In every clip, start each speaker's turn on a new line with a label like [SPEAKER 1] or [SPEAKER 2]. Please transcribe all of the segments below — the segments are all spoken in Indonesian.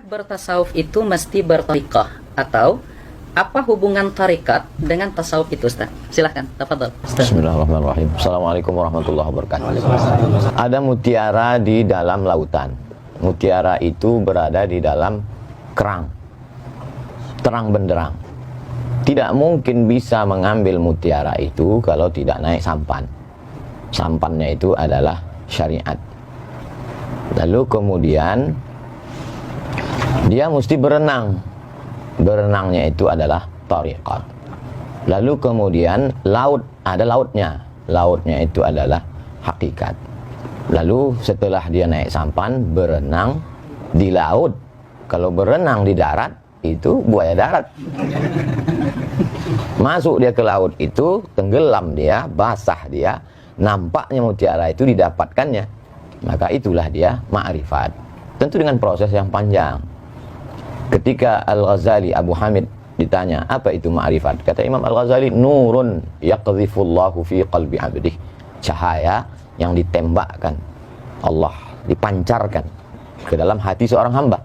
[SPEAKER 1] Bertasawuf itu mesti bertariqah atau apa hubungan tarikat dengan tasawuf itu, Ustaz? Silahkan, tafadhol, Ustaz.
[SPEAKER 2] Bismillahirrahmanirrahim. Assalamualaikum warahmatullahi wabarakatuh. Ada mutiara di dalam lautan. Mutiara itu berada di dalam kerang, terang benderang. Tidak mungkin bisa mengambil mutiara itu kalau tidak naik sampan. Sampannya itu adalah syariat. Lalu kemudian dia mesti berenang. Berenangnya itu adalah tariqat. Lalu kemudian laut, ada lautnya. Lautnya itu adalah hakikat. Lalu setelah dia naik sampan, berenang di laut. Kalau berenang di darat, itu buaya darat. Masuk dia ke laut itu, tenggelam dia, basah dia, nampaknya mutiara itu didapatkannya. Maka itulah dia ma'rifat. Tentu dengan proses yang panjang. Ketika Al-Ghazali, Abu Hamid ditanya, apa itu ma'rifat? Kata Imam Al-Ghazali, nurun yaqdhifullahu fi qalbi abdih. Cahaya yang ditembakkan Allah, dipancarkan ke dalam hati seorang hamba.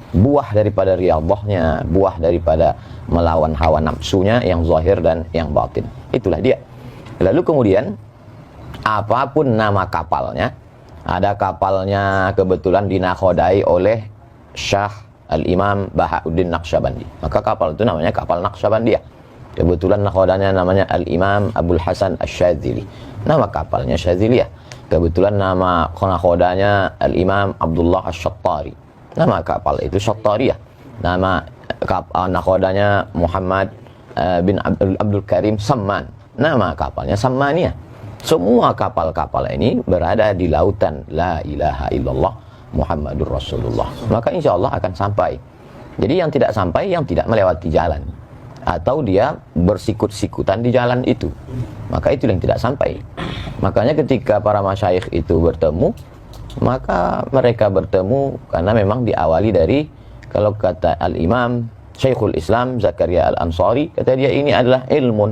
[SPEAKER 2] Buah daripada riyadhahnya, buah daripada melawan hawa nafsunya yang zahir dan yang batin. Itulah dia. Lalu kemudian, apapun nama kapalnya, ada kapalnya kebetulan dinakhodai oleh Syah Al-Imam Bahauddin Naqsyabandi. Maka kapal itu namanya kapal Naqsyabandiyah. Kebetulan nakhodanya namanya Al-Imam Abdul Hasan Asy-Syadzili. Nama kapalnya Syadziliyah. Kebetulan nama nakhodanya Al-Imam Abdullah Asy-Syattari. Nama kapal itu Syattariyah. Nama nakhodanya Muhammad bin Abdul Karim Samman. Nama kapalnya Sammaniyah. Semua kapal-kapal ini berada di lautan La ilaha illallah Muhammadur Rasulullah. Maka insya Allah akan sampai. Jadi yang tidak sampai, yang tidak melewati jalan, atau dia bersikut-sikutan di jalan itu, maka itu yang tidak sampai. Makanya ketika para masyayikh itu bertemu, maka mereka bertemu karena memang diawali dari, kalau kata Al-Imam Syekhul Islam Zakaria Al-Ansari, kata dia ini adalah ilmun,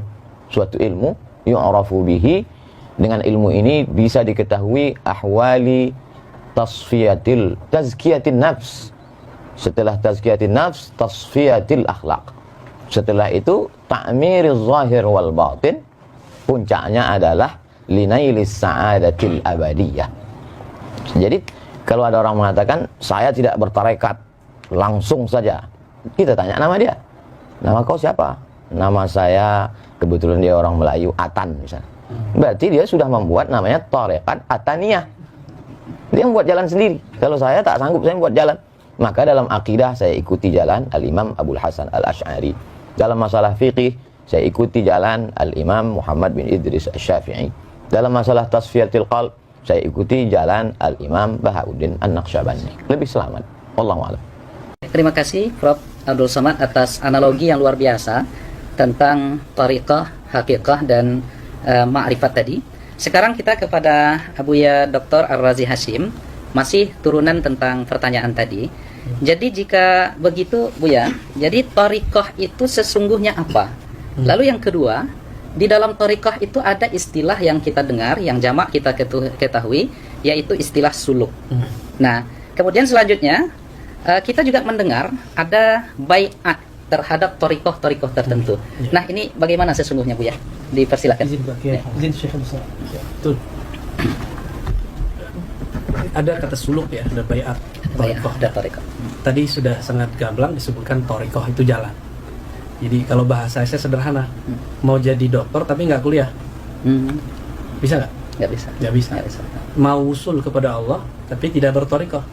[SPEAKER 2] suatu ilmu, yu'rafu bihi, dengan ilmu ini bisa diketahui ahwali tazkiyatin nafs. Setelah tazkiyatin nafs, tasfiyatil akhlaq. Setelah itu ta'miriz zahir wal batin. Puncaknya adalah linailis sa'adatil abadiyah. Jadi kalau ada orang mengatakan saya tidak bertarekat, langsung saja kita tanya nama dia. Nama kau siapa? Nama saya, kebetulan dia orang Melayu, Atan misalnya. Berarti dia sudah membuat namanya tarekat Ataniyah. Dia membuat jalan sendiri. Kalau saya tak sanggup, saya membuat jalan. Maka dalam akidah saya ikuti jalan Al-Imam Abdul Hasan Al-Asy'ari. Dalam masalah fiqih saya ikuti jalan Al-Imam Muhammad bin Idris Asy-Syafi'i. Dalam masalah tasfiyatil qalb saya ikuti jalan Al-Imam Bahauddin An-Naqsyabandi. Lebih selamat. Wallahu a'lam.
[SPEAKER 1] Terima kasih Prof. Abdul Somad atas analogi yang luar biasa tentang tariqah, hakikah dan ma'rifat tadi. Sekarang kita kepada Abuya Dr. Ar-Razi Hashim, masih turunan tentang pertanyaan tadi. Jadi jika begitu Buya, jadi tariqah itu sesungguhnya apa? Lalu yang kedua, di dalam tariqah itu ada istilah yang kita dengar, yang jamak kita ketahui, yaitu istilah suluk. Nah, kemudian selanjutnya kita juga mendengar ada bai'at terhadap tariqah tertentu. Nah, ini bagaimana sesungguhnya Buya? Dipersilakan.
[SPEAKER 3] Izin Syekh Abdul Somad. Betul. Ada kata suluk ya, ada bai'at,
[SPEAKER 1] tariqah.
[SPEAKER 3] Tadi sudah sangat gamblang disebutkan tariqah itu jalan. Jadi kalau bahasa saya sederhana, mau jadi dokter tapi nggak kuliah, bisa nggak?
[SPEAKER 1] Nggak bisa.
[SPEAKER 3] Nggak bisa. Mau usul kepada Allah tapi tidak bertariqah.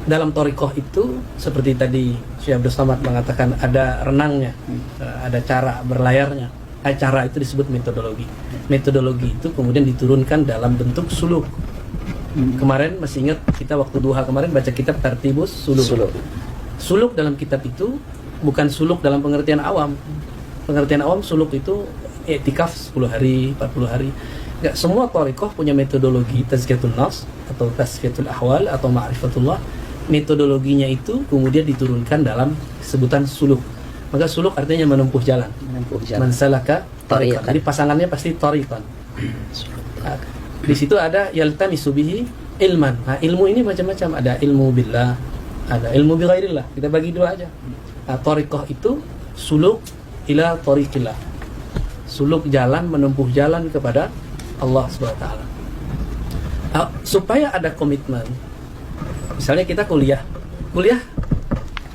[SPEAKER 3] Dalam tariqah itu seperti tadi Syekh Abdul Somad mengatakan ada renangnya, ada cara berlayarnya. Cara itu disebut metodologi. Metodologi itu kemudian diturunkan dalam bentuk suluk. Kemarin masih ingat kita waktu duha kemarin baca kitab Tartibus Suluk. Suluk dalam kitab itu bukan suluk dalam pengertian awam. Pengertian awam suluk itu i'tikaf 10 hari, 40 hari. Enggak, semua thariqah punya metodologi tazkiyatun nafs atau tasfiyatul ahwal atau ma'rifatullah. Metodologinya itu kemudian diturunkan dalam sebutan suluk. Maka suluk artinya menempuh jalan. Mansalaka tariqan. Jadi pasangannya pasti tariqan. Nah, di situ ada yaltamisu bihi ilman. Nah, ilmu ini macam-macam. Ada ilmu billah, ada ilmu bi ghairillah. Kita bagi dua aja. Nah, thariqah itu suluk ila thariqillah. Suluk jalan, menempuh jalan kepada Allah Subhanahu wa taala. Supaya ada komitmen. Misalnya kita kuliah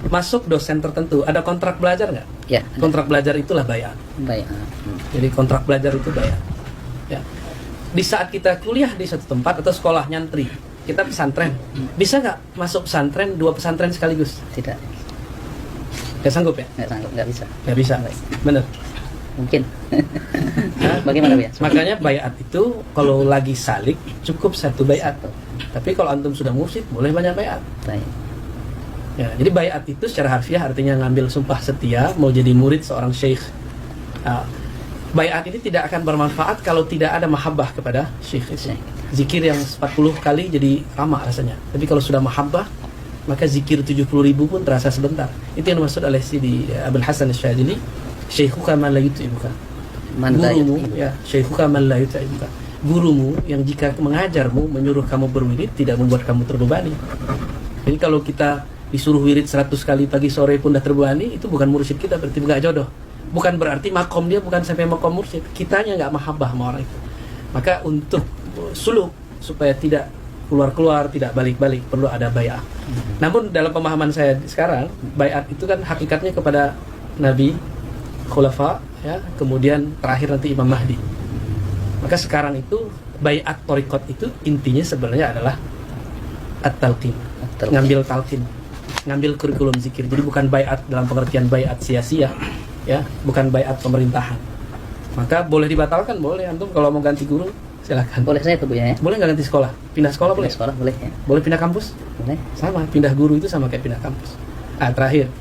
[SPEAKER 3] masuk dosen tertentu, ada kontrak belajar nggak?
[SPEAKER 1] Ya.
[SPEAKER 3] Kontrak belajar itulah bayat.
[SPEAKER 1] Baik.
[SPEAKER 3] Jadi kontrak belajar itu bayat. Ya. Di saat kita kuliah di satu tempat atau sekolah nyantri, kita pesantren, bisa nggak masuk pesantren 2 pesantren sekaligus?
[SPEAKER 1] Tidak.
[SPEAKER 3] Nggak sanggup ya?
[SPEAKER 1] Nggak sanggup, nggak bisa.
[SPEAKER 3] Nggak bisa. Bener.
[SPEAKER 1] Mungkin. Bagaimana ya?
[SPEAKER 3] Makanya bayat itu kalau lagi salik cukup 1 bayat. Tapi kalau antum sudah mursyid boleh banyak bayat.
[SPEAKER 1] Baik.
[SPEAKER 3] Ya, jadi bayat itu secara harfiah artinya ngambil sumpah setia mau jadi murid seorang syekh. Bayat ini tidak akan bermanfaat kalau tidak ada mahabbah kepada syekh itu. Zikir yang 40 kali jadi lama rasanya. Tapi kalau sudah mahabbah, maka zikir 70.000 pun terasa sebentar. Itu yang dimaksud oleh Sidi Abul Hasan Asy-Syadzili, syekhuka man la yut'ibuka. Gurumu, ya, syekhuka man la yut'ibuka. Gurumu yang jika mengajarmu, menyuruh kamu berwirid, tidak membuat kamu terbebani. Jadi kalau kita disuruh wirid 100 kali pagi sore pun dah terbebani, itu bukan mursyid kita, berarti nggak jodoh. Bukan berarti makom dia bukan sampai makom mursyid, kitanya nggak mahabbah sama orang itu. Maka untuk suluk supaya tidak keluar-keluar, tidak balik-balik, perlu ada bayat. Namun dalam pemahaman saya sekarang, bayat itu kan hakikatnya kepada Nabi, khulafa, ya, kemudian terakhir nanti Imam Mahdi. Maka sekarang itu bayat thariqat itu intinya sebenarnya adalah at-talqin, ngambil talqin, ngambil kurikulum zikir. Jadi bukan bayat dalam pengertian bayat sia-sia, ya, bukan bayat pemerintahan. Maka boleh dibatalkan, boleh. Antum kalau mau ganti guru silakan.
[SPEAKER 1] Boleh saya tuh Bu ya?
[SPEAKER 3] Boleh nggak ganti sekolah? Pindah sekolah boleh?
[SPEAKER 1] Sekolah boleh ya?
[SPEAKER 3] Boleh pindah kampus?
[SPEAKER 1] Boleh.
[SPEAKER 3] Sama, pindah guru itu sama kayak pindah kampus. Terakhir,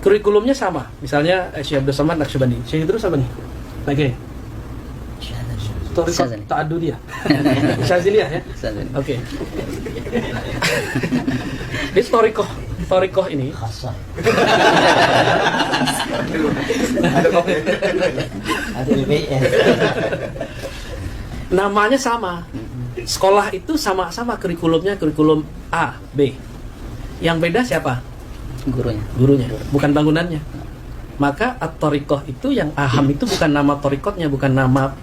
[SPEAKER 3] kurikulumnya sama. Misalnya Syekh Abdul Somad Naqsyabandi. Syekh terus apa nih? Oke.
[SPEAKER 1] Syadzili.
[SPEAKER 3] Ta'addu dia. Syadziliyah ya?
[SPEAKER 1] Syadzili.
[SPEAKER 3] Oke. Di Thariqah ini namanya sama. Sekolah itu sama-sama kurikulumnya kurikulum A, B. Yang beda siapa? Gurunya, bukan bangunannya. Maka at-thariqah itu yang aham itu bukan nama thariqatnya, bukan nama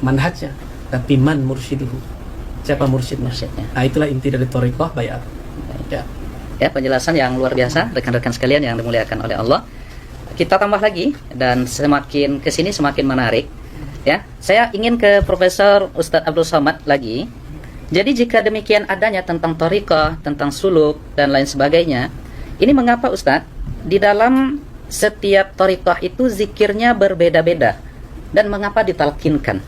[SPEAKER 3] manhajnya, tapi man mursyiduhu. Siapa mursyidnya? Nah, itulah inti dari thariqah bayat. Ya.
[SPEAKER 1] Ya, penjelasan yang luar biasa rekan-rekan sekalian yang dimuliakan oleh Allah. Kita tambah lagi dan semakin kesini semakin menarik. Ya, saya ingin ke Profesor Ustadz Abdul Somad lagi. Jadi jika demikian adanya tentang thariqah, tentang suluk dan lain sebagainya, ini mengapa Ustadz di dalam setiap thariqah itu zikirnya berbeda-beda dan mengapa ditalkinkan?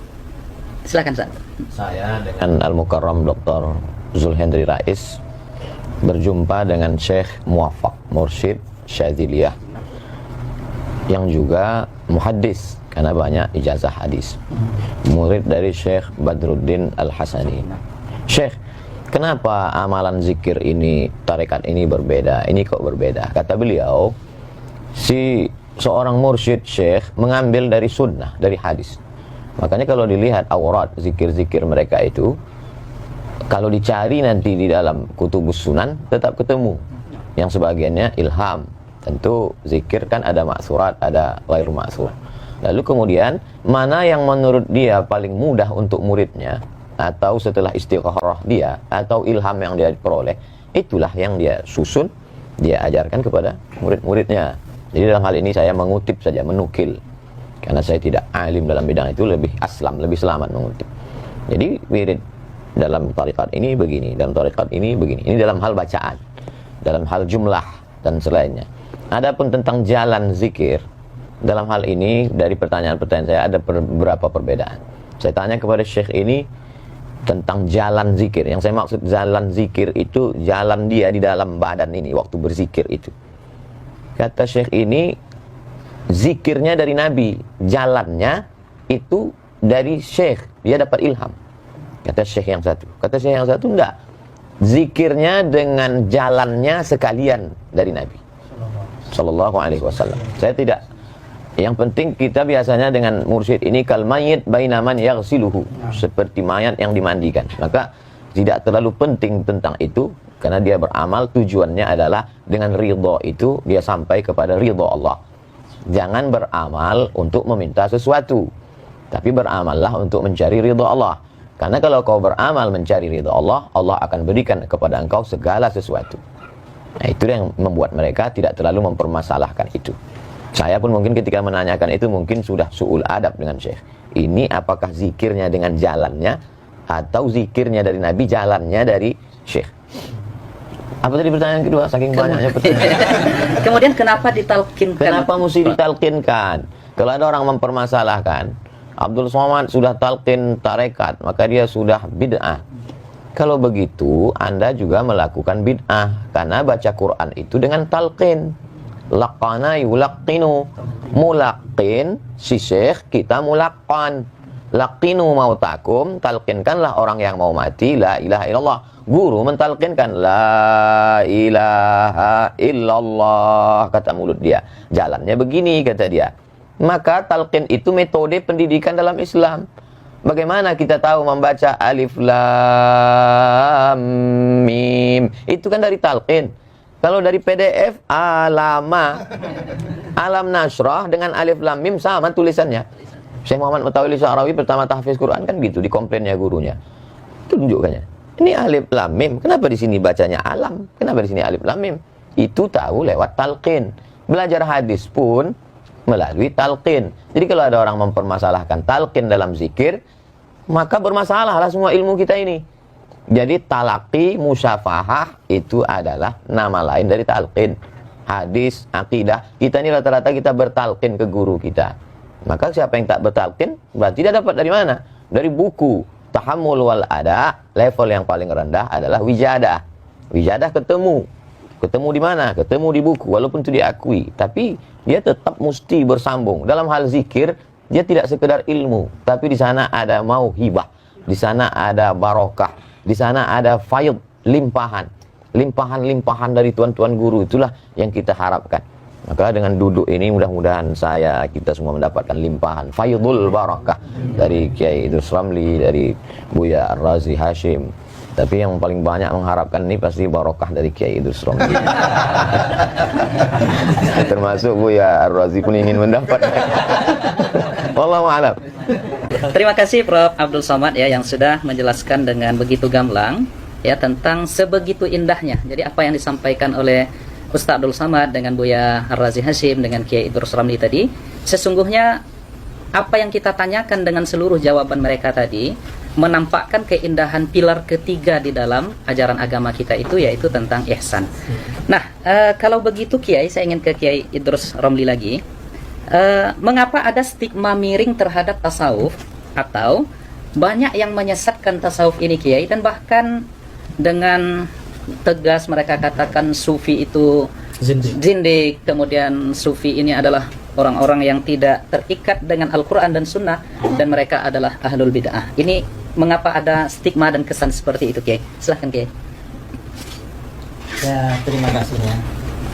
[SPEAKER 1] Silakan Ustadz.
[SPEAKER 2] Saya dengan Al-Mukarram Dr. Zulhendri Rais berjumpa dengan Syekh Muwaffaq Mursyid Syadziliyah yang juga muhaddis karena banyak ijazah hadis, murid dari Syekh Badruddin Al-Hasani. Syekh, kenapa amalan zikir ini, tarekat ini berbeda? Ini kok berbeda? Kata beliau, seorang mursyid Syekh mengambil dari sunnah, dari hadis. Makanya kalau dilihat aurat zikir-zikir mereka itu, kalau dicari nanti di dalam kutubus sunan tetap ketemu. Yang sebagiannya ilham. Tentu zikir kan ada ma'surat, ada ghair ma'sur. Lalu kemudian mana yang menurut dia paling mudah untuk muridnya, atau setelah istikharah dia, atau ilham yang dia peroleh, itulah yang dia susun, dia ajarkan kepada murid-muridnya. Jadi dalam hal ini saya mengutip saja, menukil. Karena saya tidak alim dalam bidang itu, lebih aslam, lebih selamat mengutip. Jadi wirid dalam tarikat ini begini, dalam tarikat ini begini. Ini dalam hal bacaan, dalam hal jumlah dan selainnya. Adapun tentang jalan zikir, dalam hal ini dari pertanyaan-pertanyaan saya ada beberapa perbedaan. Saya tanya kepada Syekh ini tentang jalan zikir. Yang saya maksud jalan zikir itu jalan dia di dalam badan ini waktu berzikir itu. Kata Syekh ini, zikirnya dari Nabi, jalannya itu dari Syekh, dia dapat ilham. Kata Syekh yang satu. Kata Syekh yang satu, enggak, zikirnya dengan jalannya sekalian dari Nabi Sallallahu Alaihi Wasallam. Saya tidak. Yang penting kita biasanya dengan mursyid ini kal mayyit baina man yaghsiluhu, seperti mayat yang dimandikan. Maka tidak terlalu penting tentang itu. karena dia beramal tujuannya adalah dengan ridho itu dia sampai kepada ridho Allah. Jangan beramal untuk meminta sesuatu, tapi beramallah untuk mencari ridho Allah. Karena kalau kau beramal mencari ridho Allah, Allah akan berikan kepada engkau segala sesuatu. Nah, itu yang membuat mereka tidak terlalu mempermasalahkan itu. Saya pun mungkin ketika menanyakan itu mungkin sudah su'ul adab dengan Syekh. Ini apakah zikirnya dengan jalannya, atau zikirnya dari Nabi, jalannya dari Syekh? Apa tadi pertanyaan kedua? Saking banyaknya pertanyaan.
[SPEAKER 1] Kemudian kenapa ditalkinkan?
[SPEAKER 2] Kenapa mesti ditalkinkan? Kalau ada orang mempermasalahkan, Abdul Somad sudah talqin tarekat, maka dia sudah bid'ah. Kalau begitu, Anda juga melakukan bid'ah, karena baca Quran itu dengan talqin. Laqana yulaqqinu. Mulaqqin, si syekh, kita mulaqqan. Laqinu mautakum, talqinkanlah orang yang mau mati, la ilaha illallah. Guru mentalqinkan, la ilaha illallah, kata mulut dia. Jalannya begini, kata dia. Maka talqin itu metode pendidikan dalam Islam. Bagaimana kita tahu membaca alif lam mim? Itu kan dari talqin. Kalau dari PDF, alama. Alam nasrah dengan alif lam mim sama tulisannya. Syekh Muhammad Mutawalli Sya'rawi pertama tahfiz Quran kan gitu, dikomplainnya gurunya. Tunjukkannya. Ini alif lam mim. Kenapa di sini bacanya alam? Kenapa di sini alif lam mim? Itu tahu lewat talqin. Belajar hadis pun melalui talqin. Jadi kalau ada orang mempermasalahkan talqin dalam zikir, maka bermasalahlah semua ilmu kita ini. Jadi talaqi, musyafahah itu adalah nama lain dari talqin. Hadis, akidah, kita ini rata-rata kita bertalqin ke guru kita. Maka siapa yang tak bertalqin berarti dia dapat dari mana? Dari buku. Tahammul wal ada, level yang paling rendah adalah wijadah. Wijadah ketemu. Ketemu di mana? Ketemu di buku, walaupun itu diakui. Tapi dia tetap mesti bersambung. Dalam hal zikir, dia tidak sekedar ilmu, tapi di sana ada mauhibah, di sana ada barokah, di sana ada faid, limpahan. Limpahan-limpahan dari tuan-tuan guru, itulah yang kita harapkan. Maka dengan duduk ini mudah-mudahan kita semua mendapatkan limpahan faidul barakah dari Kiai Idrus Ramli, dari Buya Ar-Razi Hashim. Tapi yang paling banyak mengharapkan ini pasti barokah dari Kiai Idrus Ramli. Termasuk Buya Ar-Razi pun ingin mendapatkan. Wallahu a'lam.
[SPEAKER 1] Terima kasih Prof. Abdul Somad ya yang sudah menjelaskan dengan begitu gamblang ya tentang sebegitu indahnya. Jadi apa yang disampaikan oleh Ustaz Abdul Somad dengan Buya Ar-Razi Hashim dengan Kiai Idrus Ramli tadi, sesungguhnya apa yang kita tanyakan dengan seluruh jawaban mereka tadi menampakkan keindahan pilar ketiga di dalam ajaran agama kita itu, yaitu tentang ihsan. Nah, kalau begitu Kiai, saya ingin ke Kiai Idrus Ramli lagi. Mengapa ada stigma miring terhadap tasawuf, atau banyak yang menyesatkan tasawuf ini Kiai, dan bahkan dengan tegas mereka katakan sufi itu zindik, kemudian sufi ini adalah orang-orang yang tidak terikat dengan Al-Quran dan Sunnah, dan mereka adalah ahlul bid'ah. Ini mengapa ada stigma dan kesan seperti itu Kiai? Silahkan Kiai.
[SPEAKER 4] Ya, terima kasih ya.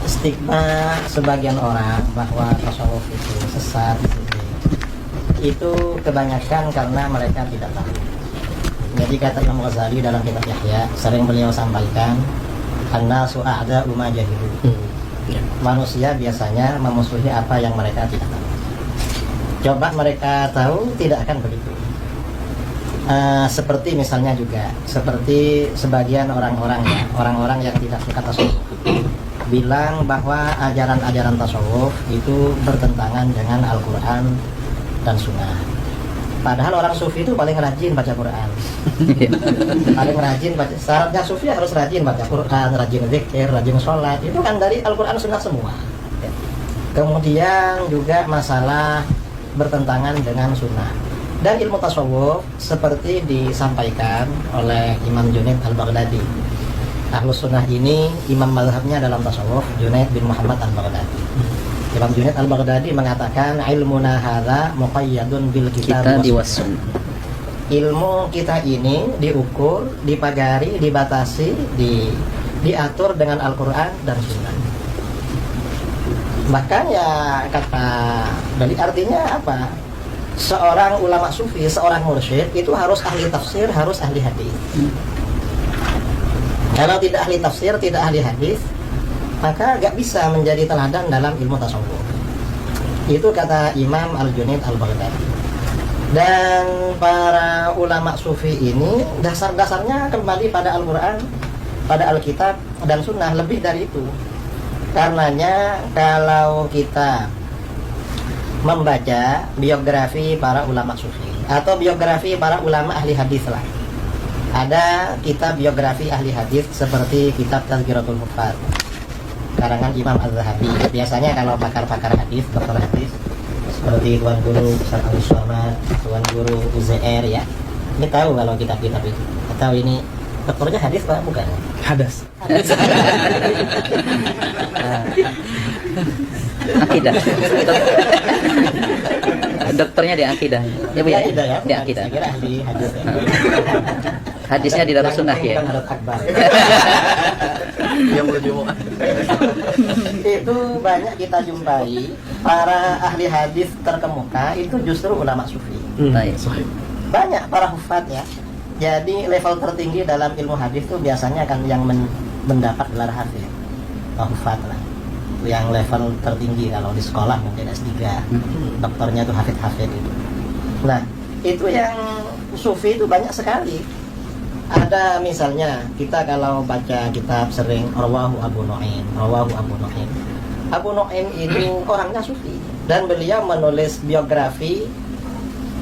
[SPEAKER 4] Stigma sebagian orang bahwa tasawuf itu sesat itu kebanyakan karena mereka tidak tahu. Jadi kata Imam Ghazali dalam kitab Yahya, sering beliau sampaikan, an-nasu a'da'u ma jahilu. Manusia biasanya memusuhi apa yang mereka tidak tahu. Coba mereka tahu, tidak akan begitu. Seperti misalnya juga, seperti sebagian orang-orang ya, orang-orang yang tidak suka tasawuf, bilang bahwa ajaran-ajaran tasawuf itu bertentangan dengan Al-Quran dan Sunnah. Padahal orang sufi itu paling rajin baca Quran. Paling rajin baca. Syaratnya sufi harus rajin baca Quran, rajin zikir, rajin sholat. Itu kan dari Al-Quran Sunnah semua. Kemudian juga masalah bertentangan dengan Sunnah. Dan ilmu tasawuf seperti disampaikan oleh Imam Junaid Al-Baghdadi. Ahlus Sunnah ini imam mazhabnya dalam tasawuf Junaid bin Muhammad Al-Baghdadi. Imam Junaid Al-Baghdadi mengatakan ilmuna hadza muqayyadun bil kitab was sunnah. Ilmu kita ini diukur, dipagari, dibatasi, diatur dengan Al-Qur'an dan Sunnah. Bahkan ya kata dari artinya apa? Seorang ulama sufi, seorang mursyid itu harus ahli tafsir, harus ahli hadis. Kalau tidak ahli tafsir, tidak ahli hadis, maka gak bisa menjadi teladan dalam ilmu tasawuf. Itu kata Imam Al-Junaid Al-Baghdadi. Dan para ulama sufi ini dasar-dasarnya kembali pada Al-Quran, pada Alkitab dan Sunnah, lebih dari itu. Karenanya kalau kita membaca biografi para ulama sufi atau biografi para ulama ahli hadis lah, ada kitab biografi ahli hadis seperti kitab Tazkiratul Huffaz karangan Imam Az-Zahabi. Biasanya kalau pakar-pakar hadis, dokter hadis seperti Tuan Guru Ustaz Ali Somad, Tuan Guru UZR ya, ini tahu kalau kitab-kitab itu. Atau ini dokternya hadis Pak, bukan?
[SPEAKER 3] Hadas.
[SPEAKER 1] Akidah. Dokternya di akidah. Ya Bu ya.
[SPEAKER 4] Akidah ya?
[SPEAKER 1] Di akidah.
[SPEAKER 4] Saya kira ahli hadis ya.
[SPEAKER 1] Hadisnya di Darus Sunnah ya.
[SPEAKER 4] Bukan Hadrat Akbar.
[SPEAKER 3] Yang berjumpa.
[SPEAKER 4] Itu banyak kita jumpai para ahli hadis terkemuka itu justru ulama sufi.
[SPEAKER 1] Baik.
[SPEAKER 3] Sahih.
[SPEAKER 4] Banyak para hufat ya. Jadi level tertinggi dalam ilmu hadis itu biasanya kan yang mendapat gelar hafiz, hufat lah. Yang level tertinggi kalau di sekolah mungkin S3, dokternya itu hafid itu. Nah, itu yang sufi itu banyak sekali. Ada misalnya kita kalau baca kitab sering Rawahu Abu Nu'aim. Abu Nu'aim ini orangnya sufi dan beliau menulis biografi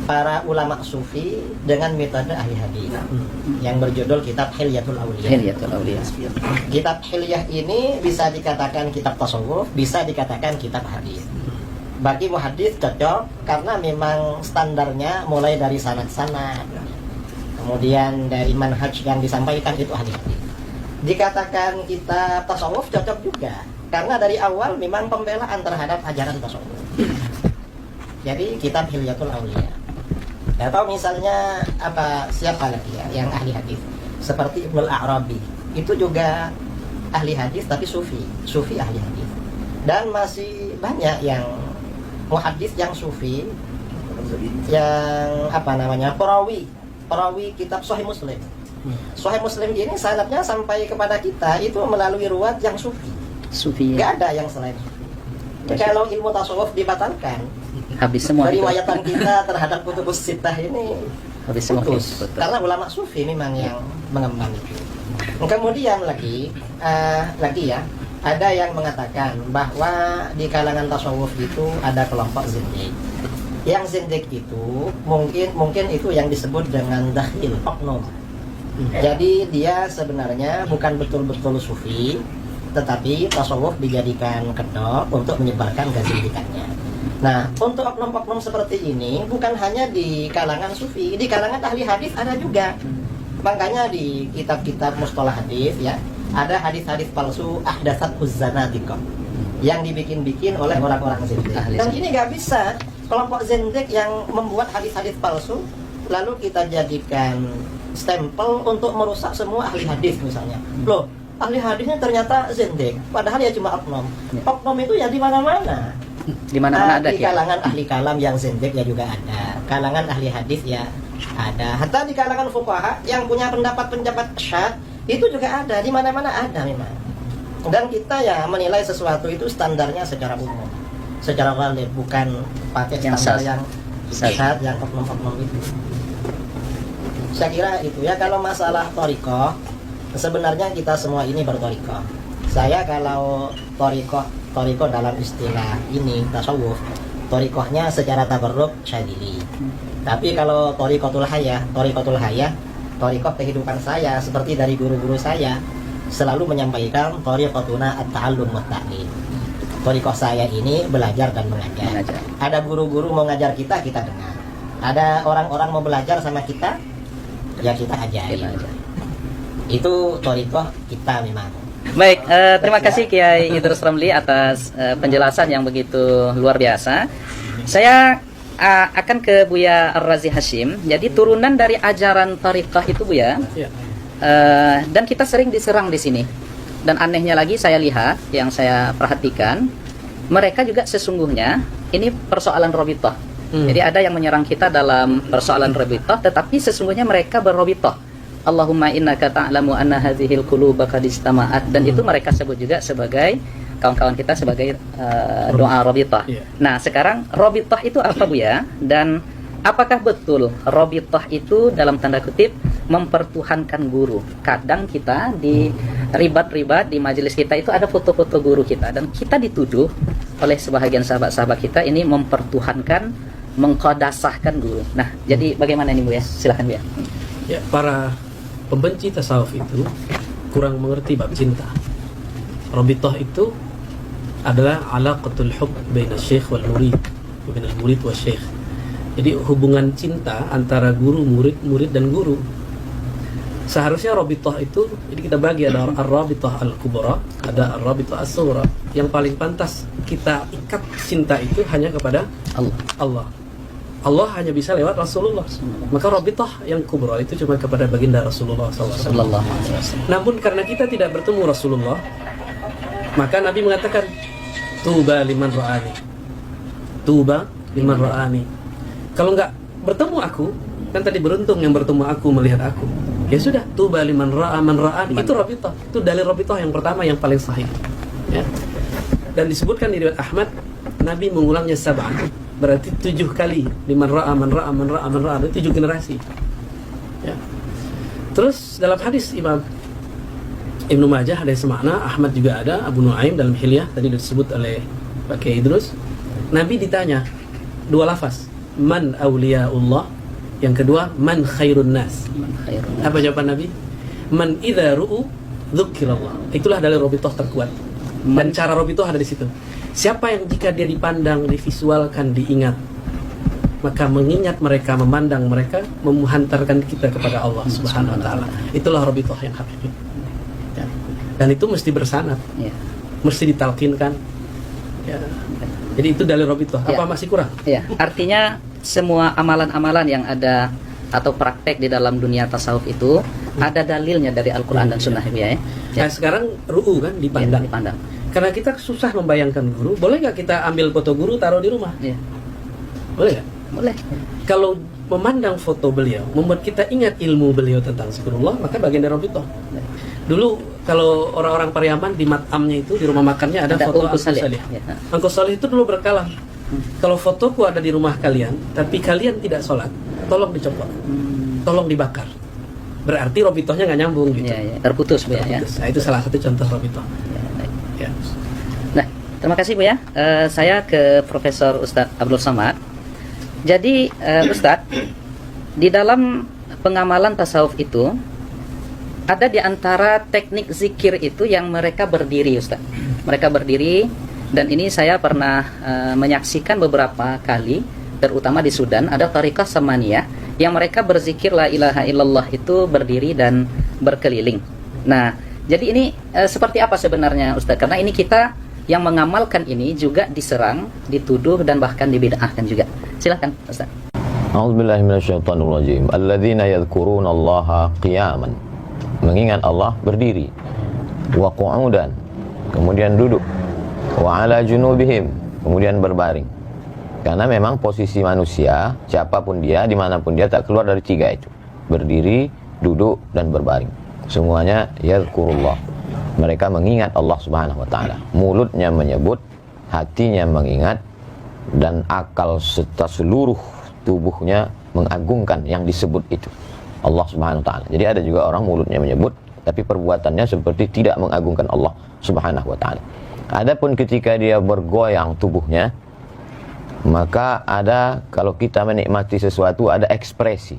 [SPEAKER 4] para ulama sufi dengan metode ahli hadis yang berjudul kitab Hilyatul Auliya.
[SPEAKER 1] Hilyatul Auliya.
[SPEAKER 4] Kitab Hilyah ini bisa dikatakan kitab tasawuf, bisa dikatakan kitab hadis. Bagi muhadis cocok karena memang standarnya mulai dari sanad-sanad, kemudian dari manhaj yang disampaikan itu ahli hadis. Dikatakan kitab tasawuf cocok juga karena dari awal memang pembelaan terhadap ajaran tasawuf. Jadi kitab Hilyatul Auliya. Atau misalnya siapa lagi ya yang ahli hadis seperti Ibnul Arabi, itu juga ahli hadis tapi sufi ahli hadis. Dan masih banyak yang muhaddis yang sufi, yang perawi kitab Sahih Muslim. Sahih Muslim ini sanadnya sampai kepada kita itu melalui ruwat yang sufi.
[SPEAKER 1] Sufi.
[SPEAKER 4] Gak ada yang selain sufi. Kalau ilmu tasawuf dibatalkan,
[SPEAKER 1] Habis semua itu.
[SPEAKER 4] periwayatan kita terhadap kutubus sittah ini
[SPEAKER 1] Habis semua
[SPEAKER 4] putus.
[SPEAKER 1] itu. Betul.
[SPEAKER 4] Karena ulama sufi memang yang mengemban itu. Kemudian lagi ya, ada yang mengatakan bahwa di kalangan tasawuf itu ada kelompok zindik. Yang zindik itu mungkin itu yang disebut dengan dakhil, oknum. Jadi dia sebenarnya bukan betul-betul sufi, tetapi tasawuf dijadikan kedok untuk menyebarkan kezindikannya. Nah, untuk oknum-oknum seperti ini bukan hanya di kalangan sufi, di kalangan ahli hadis ada juga. Makanya di kitab-kitab mustalah hadis ya, ada hadis-hadis palsu ahdatsat uzzanatiqah yang dibikin-bikin oleh orang-orang zindik. Dan ini nggak bisa kelompok zindik yang membuat hadis-hadis palsu lalu kita jadikan stempel untuk merusak semua ahli hadis misalnya. Loh, ahli hadisnya ternyata zindik, padahal ya cuma oknum. Oknum itu ya di mana-mana.
[SPEAKER 1] Di mana-mana ada
[SPEAKER 4] di
[SPEAKER 1] ya.
[SPEAKER 4] kalangan ahli kalam yang zindik ya juga ada, kalangan ahli hadis ya ada, hatta di kalangan fuqaha yang punya pendapat syad itu juga ada, di mana-mana ada memang. Dan kita ya menilai sesuatu itu standarnya secara umum, secara valid, bukan pakai
[SPEAKER 1] Yang
[SPEAKER 4] standar
[SPEAKER 1] syad.
[SPEAKER 4] yang syad, yang oknum-oknum itu. Saya kira itu ya. Kalau masalah thariqah, sebenarnya kita semua ini berthariqah. Saya kalau thariqah dalam istilah ini tasawuf, thariqahnya secara tabarruk Syadzili. Tapi kalau thariqatul hayah, thariqah kehidupan saya seperti dari guru-guru saya selalu menyampaikan thariqatuna at-ta'allum wa ta'lim. Thariqah saya ini belajar dan mengajar. Ada guru-guru mau ngajar kita dengar. Ada orang-orang mau belajar sama kita, ya kita ajarin. Itu thariqah kita memang.
[SPEAKER 1] Baik, terima kasih Kiai Idrus Ramli atas penjelasan yang begitu luar biasa. Saya akan ke Buya Ar-Razi Hashim. Jadi turunan dari ajaran tariqah itu Buya.
[SPEAKER 3] Ya.
[SPEAKER 1] Dan kita sering diserang di sini. Dan anehnya lagi saya lihat, yang saya perhatikan, mereka juga sesungguhnya ini persoalan robitoh. Jadi ada yang menyerang kita dalam persoalan robitoh, tetapi sesungguhnya mereka berrobitoh. Allahumma innaka ta'lamu anna hadhil quluba qad istama'at, dan itu mereka sebut juga sebagai kawan-kawan kita sebagai doa Rabithah. Nah, sekarang Rabithah itu apa Bu ya? Dan apakah betul Rabithah itu dalam tanda kutip mempertuhankan guru? Kadang kita di ribat-ribat di majelis kita itu ada foto-foto guru kita, dan kita dituduh oleh sebahagian sahabat-sahabat kita ini mempertuhankan, mengqadasahkan guru. Nah, jadi bagaimana ini Bu ya? Silakan Bu ya.
[SPEAKER 3] Ya, para pembenci tasawuf itu kurang mengerti bab cinta. Rabithah itu adalah alaqatul hub baina syekh wal murid, baina al-murid wa syekh. Jadi hubungan cinta antara guru, murid dan guru. Seharusnya Rabithah itu, jadi kita bagi, ada ar-Rabithah al-kubra, ada ar-Rabithah as-sughra. Yang paling pantas kita ikat cinta itu hanya kepada Allah. Allah hanya bisa lewat Rasulullah. Maka Rabithah yang kubra itu cuma kepada baginda Rasulullah SAW. Namun karena kita tidak bertemu Rasulullah, maka Nabi mengatakan, tuba liman ra'ani. Tuba liman ra'ani. Kalau nggak bertemu aku, kan tadi beruntung yang bertemu aku, melihat aku. Ya sudah, tuba liman ra'a man ra'ani. Itu Rabithah. Itu dalil Rabithah yang pertama yang paling sahih. Ya. Dan disebutkan di riwayat Ahmad, Nabi mengulangnya sab'an. Berarti 7 kali. Liman ra'a man ra'a man ra'a man ra'a. 7 generasi. Ya. Terus dalam hadis Imam Ibnu Majah ada yang semakna, Ahmad juga ada, Abu Nuaim dalam Hilyah tadi disebut oleh Pak Kiai Idrus. Nabi ditanya 2 lafaz, man awliyaullah, yang kedua man khairun nas. Apa jawaban Nabi? Man idza ru'u dzukirallah. Itulah dalil Rabithah terkuat. Dan cara Rabithah ada di situ. Siapa yang jika dia dipandang, divisualkan, diingat, maka mengingat mereka, memandang mereka, menghantarkan kita kepada Allah Subhanahu wa taala. Itulah Rabithah yang hakiki. Ya. Dan itu mesti bersanad. Ya. Mesti ditalkinkan. Ya. Jadi itu dalil Rabithah. Apa masih kurang?
[SPEAKER 1] Ya, artinya semua amalan-amalan yang ada atau praktek di dalam dunia tasawuf itu ada dalilnya dari Al-Quran dan Sunnah ya.
[SPEAKER 3] Nah, sekarang ru'u kan dipandang.
[SPEAKER 1] Ya, dipandang.
[SPEAKER 3] Karena kita susah membayangkan guru, boleh nggak kita ambil foto guru taruh di rumah?
[SPEAKER 1] Ya.
[SPEAKER 3] Boleh nggak?
[SPEAKER 1] Boleh.
[SPEAKER 3] Kalau memandang foto beliau membuat kita ingat ilmu beliau tentang zikrullah, maka bagian dari Rabithah. Dulu kalau orang-orang Pariaman di matamnya itu, di rumah makannya ada foto Angku Salih. Ya. Angku Salih itu dulu berkalam. Kalau fotoku ada di rumah kalian, tapi kalian tidak sholat, tolong dicopot, tolong dibakar. Berarti Rabithahnya nggak nyambung gitu.
[SPEAKER 1] Ya. Terputus Bu ya.
[SPEAKER 3] Nah, itu salah satu contoh Rabithah. Ya.
[SPEAKER 1] Nah, terima kasih Bu ya. Saya ke Profesor Ustadz Abdul Somad. Jadi Ustadz, di dalam pengamalan tasawuf itu ada di antara teknik zikir itu yang mereka berdiri Ustadz. Mereka berdiri, dan ini saya pernah menyaksikan beberapa kali, terutama di Sudan ada tariqah samaniyah yang mereka berzikir la ilaha illallah itu berdiri dan berkeliling. Nah, jadi ini seperti apa sebenarnya Ustaz? Karena ini kita yang mengamalkan ini juga diserang, dituduh, dan bahkan dibid'ahkan juga. Silakan Ustaz.
[SPEAKER 2] A'udzubillahi minasyaitonirrajim. Alladzina yadhkurunallaha qiyaman. Mengingat Allah berdiri. Wa qu'udan. Kemudian duduk. Wa 'ala junubihim. Kemudian berbaring. Karena memang posisi manusia, siapapun dia, dimanapun dia, tak keluar dari 3 itu. Berdiri, duduk, dan berbaring. Semuanya yadhkurullah. Mereka mengingat Allah Subhanahu wa taala. Mulutnya menyebut, hatinya mengingat, dan akal serta seluruh tubuhnya mengagungkan yang disebut itu, Allah Subhanahu wa taala. Jadi ada juga orang mulutnya menyebut, tapi perbuatannya seperti tidak mengagungkan Allah Subhanahu wa taala. Adapun ketika dia bergoyang tubuhnya, maka ada, kalau kita menikmati sesuatu, ada ekspresi.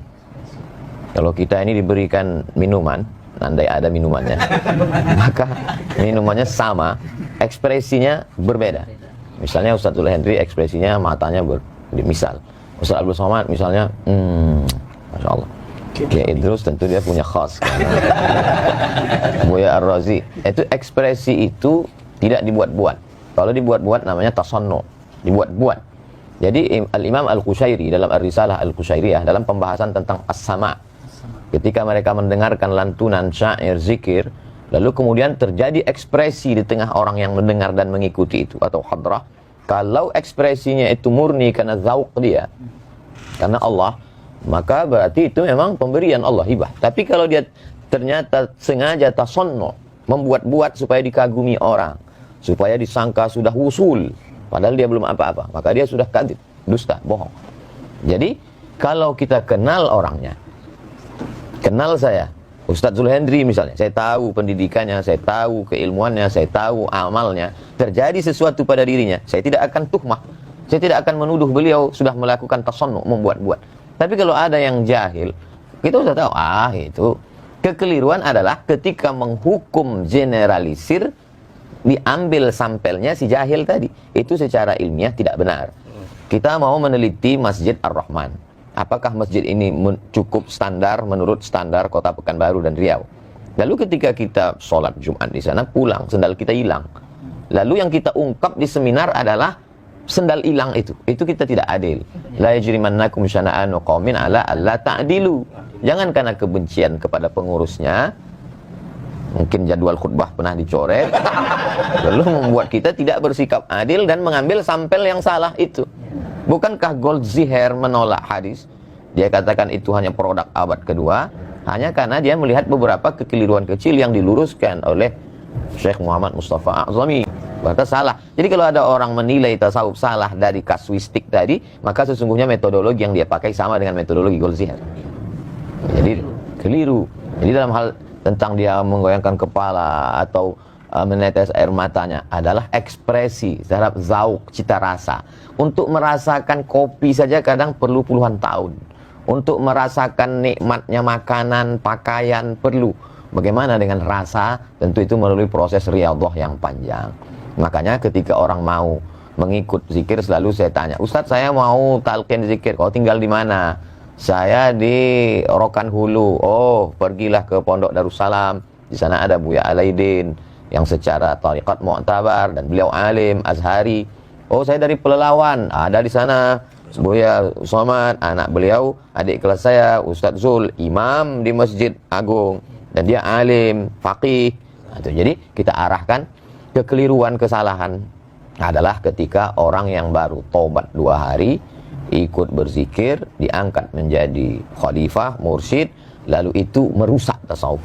[SPEAKER 2] Kalau kita ini diberikan minuman, andai ada minumannya, maka minumannya sama, ekspresinya berbeda. Misalnya Ustadzul Hendri ekspresinya matanya misal Ustadz Abdul Somad misalnya Masya Allah. Kiai Idrus tentu dia punya khas kan? Buya Ar-Razi, itu ekspresi itu tidak dibuat-buat. Kalau dibuat-buat namanya tasannu, dibuat-buat. Jadi Al-Imam Al-Qushairi dalam Ar-Risalah Al-Qushairiyah, dalam pembahasan tentang as-sama', ketika mereka mendengarkan lantunan syair zikir, lalu kemudian terjadi ekspresi di tengah orang yang mendengar dan mengikuti itu, atau hadrah. Kalau ekspresinya itu murni karena zauq dia, karena Allah, maka berarti itu memang pemberian Allah, hibah. Tapi kalau dia ternyata sengaja tasonno, membuat-buat supaya dikagumi orang, supaya disangka sudah wusul, padahal dia belum apa-apa, maka dia sudah kadzib, dusta, bohong. Jadi kalau kita kenal orangnya, kenal saya Ustadz Zulhendri misalnya, saya tahu pendidikannya, saya tahu keilmuannya, saya tahu amalnya, terjadi sesuatu pada dirinya, saya tidak akan tuhmah, saya tidak akan menuduh beliau sudah melakukan tasonnu, membuat-buat. Tapi kalau ada yang jahil, kita sudah tahu, itu kekeliruan adalah ketika menghukum generalisir, diambil sampelnya si jahil tadi, itu secara ilmiah tidak benar. Kita mau meneliti Masjid Ar-Rahman. Apakah masjid ini cukup standar menurut standar Kota Pekanbaru dan Riau? Lalu ketika kita sholat Jumat di sana, pulang, sendal kita hilang. Lalu yang kita ungkap di seminar adalah sendal hilang itu. Itu kita tidak adil. La yajrimannakum syana'anu qaumin ala alla ta'dilu. Jangan karena kebencian kepada pengurusnya, mungkin jadwal khutbah pernah dicoret, lalu membuat kita tidak bersikap adil dan mengambil sampel yang salah itu. Bukankah Goldziher menolak hadis? Dia katakan itu hanya produk abad kedua, hanya karena dia melihat beberapa kekeliruan kecil yang diluruskan oleh Syekh Muhammad Mustafa A'zami. Berarti salah. Jadi kalau ada orang menilai tasawuf salah dari kasuistik tadi, maka sesungguhnya metodologi yang dia pakai sama dengan metodologi Goldziher. Jadi keliru. Jadi dalam hal tentang dia menggoyangkan kepala atau menetes air matanya adalah ekspresi terhadap zauk, cita rasa. Untuk merasakan kopi saja kadang perlu puluhan tahun. Untuk merasakan nikmatnya makanan, pakaian perlu. Bagaimana dengan rasa? Tentu itu melalui proses riyadhah yang panjang. Makanya ketika orang mau mengikut zikir, selalu saya tanya, Ustadz saya mau talqin zikir, kau tinggal di mana? Saya di Rokan Hulu. Oh, pergilah ke Pondok Darussalam. Di sana ada Buya Alaidin yang secara tariqat mu'tabar dan beliau alim Azhari. Oh, saya dari Pelelawan, ada di sana Buya Somad, anak beliau, adik kelas saya Ustadz Zul, imam di Masjid Agung, dan dia alim, faqih. Jadi kita arahkan kekeliruan, kesalahan adalah ketika orang yang baru tobat 2 hari ikut berzikir, diangkat menjadi khalifah, mursyid, lalu itu merusak tasawuf.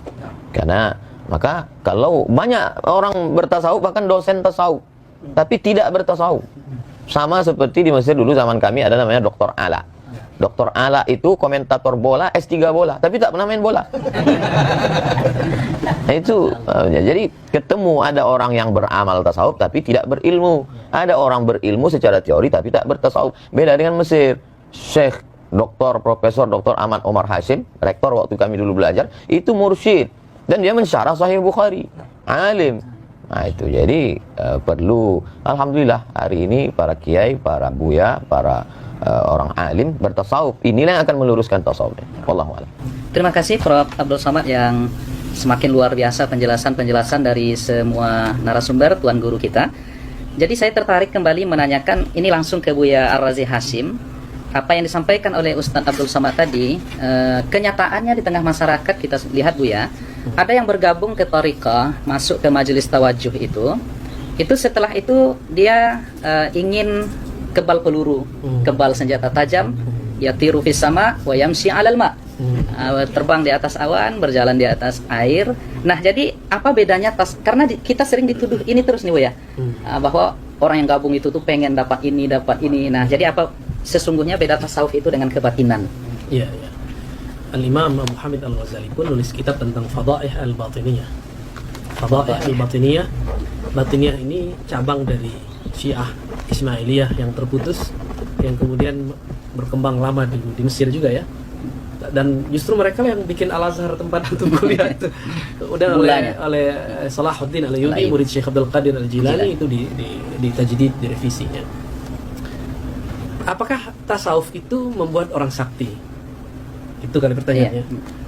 [SPEAKER 2] Karena maka kalau banyak orang bertasawuf, bahkan dosen tasawuf, tapi tidak bertasawuf. Sama seperti di Mesir dulu zaman kami ada namanya Dr. Ala. Dr. Ala itu komentator bola, S3 bola, tapi tak pernah main bola. Itu jadi ketemu ada orang yang beramal tasawuf tapi tidak berilmu. Ada orang berilmu secara teori tapi tak bertasawuf. Beda dengan Mesir. Syekh Dr. Profesor Dr. Ahmad Omar Hashim, rektor waktu kami dulu belajar, itu mursyid dan dia mensyarah Sahih Bukhari. Alim. Nah itu jadi perlu, alhamdulillah hari ini para kiai, para buya, para orang alim bertasawuf. Inilah yang akan meluruskan tasawuf. Wallahu a'lam.
[SPEAKER 1] Terima kasih Prof. Abdul Somad yang semakin luar biasa penjelasan-penjelasan dari semua narasumber Tuan Guru kita. Jadi saya tertarik kembali menanyakan ini langsung ke Buya Ar-Razi Hashim. Apa yang disampaikan oleh Ustadz Abdul Somad tadi, kenyataannya di tengah masyarakat kita lihat Buya, ada yang bergabung ke thariqah, masuk ke majelis tawajuh itu setelah itu dia ingin kebal peluru, kebal senjata tajam, yatiru fis sama wa yamshi 'alal ma. Terbang di atas awan, berjalan di atas air. Nah, jadi apa bedanya karena kita sering dituduh ini terus nih Bu ya. Bahwa orang yang gabung itu tuh pengen dapat ini. Nah, jadi apa sesungguhnya beda tasawuf itu dengan kebatinan?
[SPEAKER 3] Iya, iya. Al-Imam Abu Hamid Al-Ghazali pun nulis kitab tentang Fadaih Al-Batiniyah. Fadaih Al-Batiniyah. Batiniyah ini cabang dari Syiah Ismailiyah yang terputus, yang kemudian berkembang lama di Mesir juga ya. Dan justru mereka yang bikin Al-Azhar tempat untuk kuliah itu. Kemudian oleh Salahuddin Al-Ayyubi, murid Syekh Abdul Qadir Al-Jilani, itu di tajdid, direvisinya. Apakah tasawuf itu membuat orang sakti? Itu kali pertanyaannya.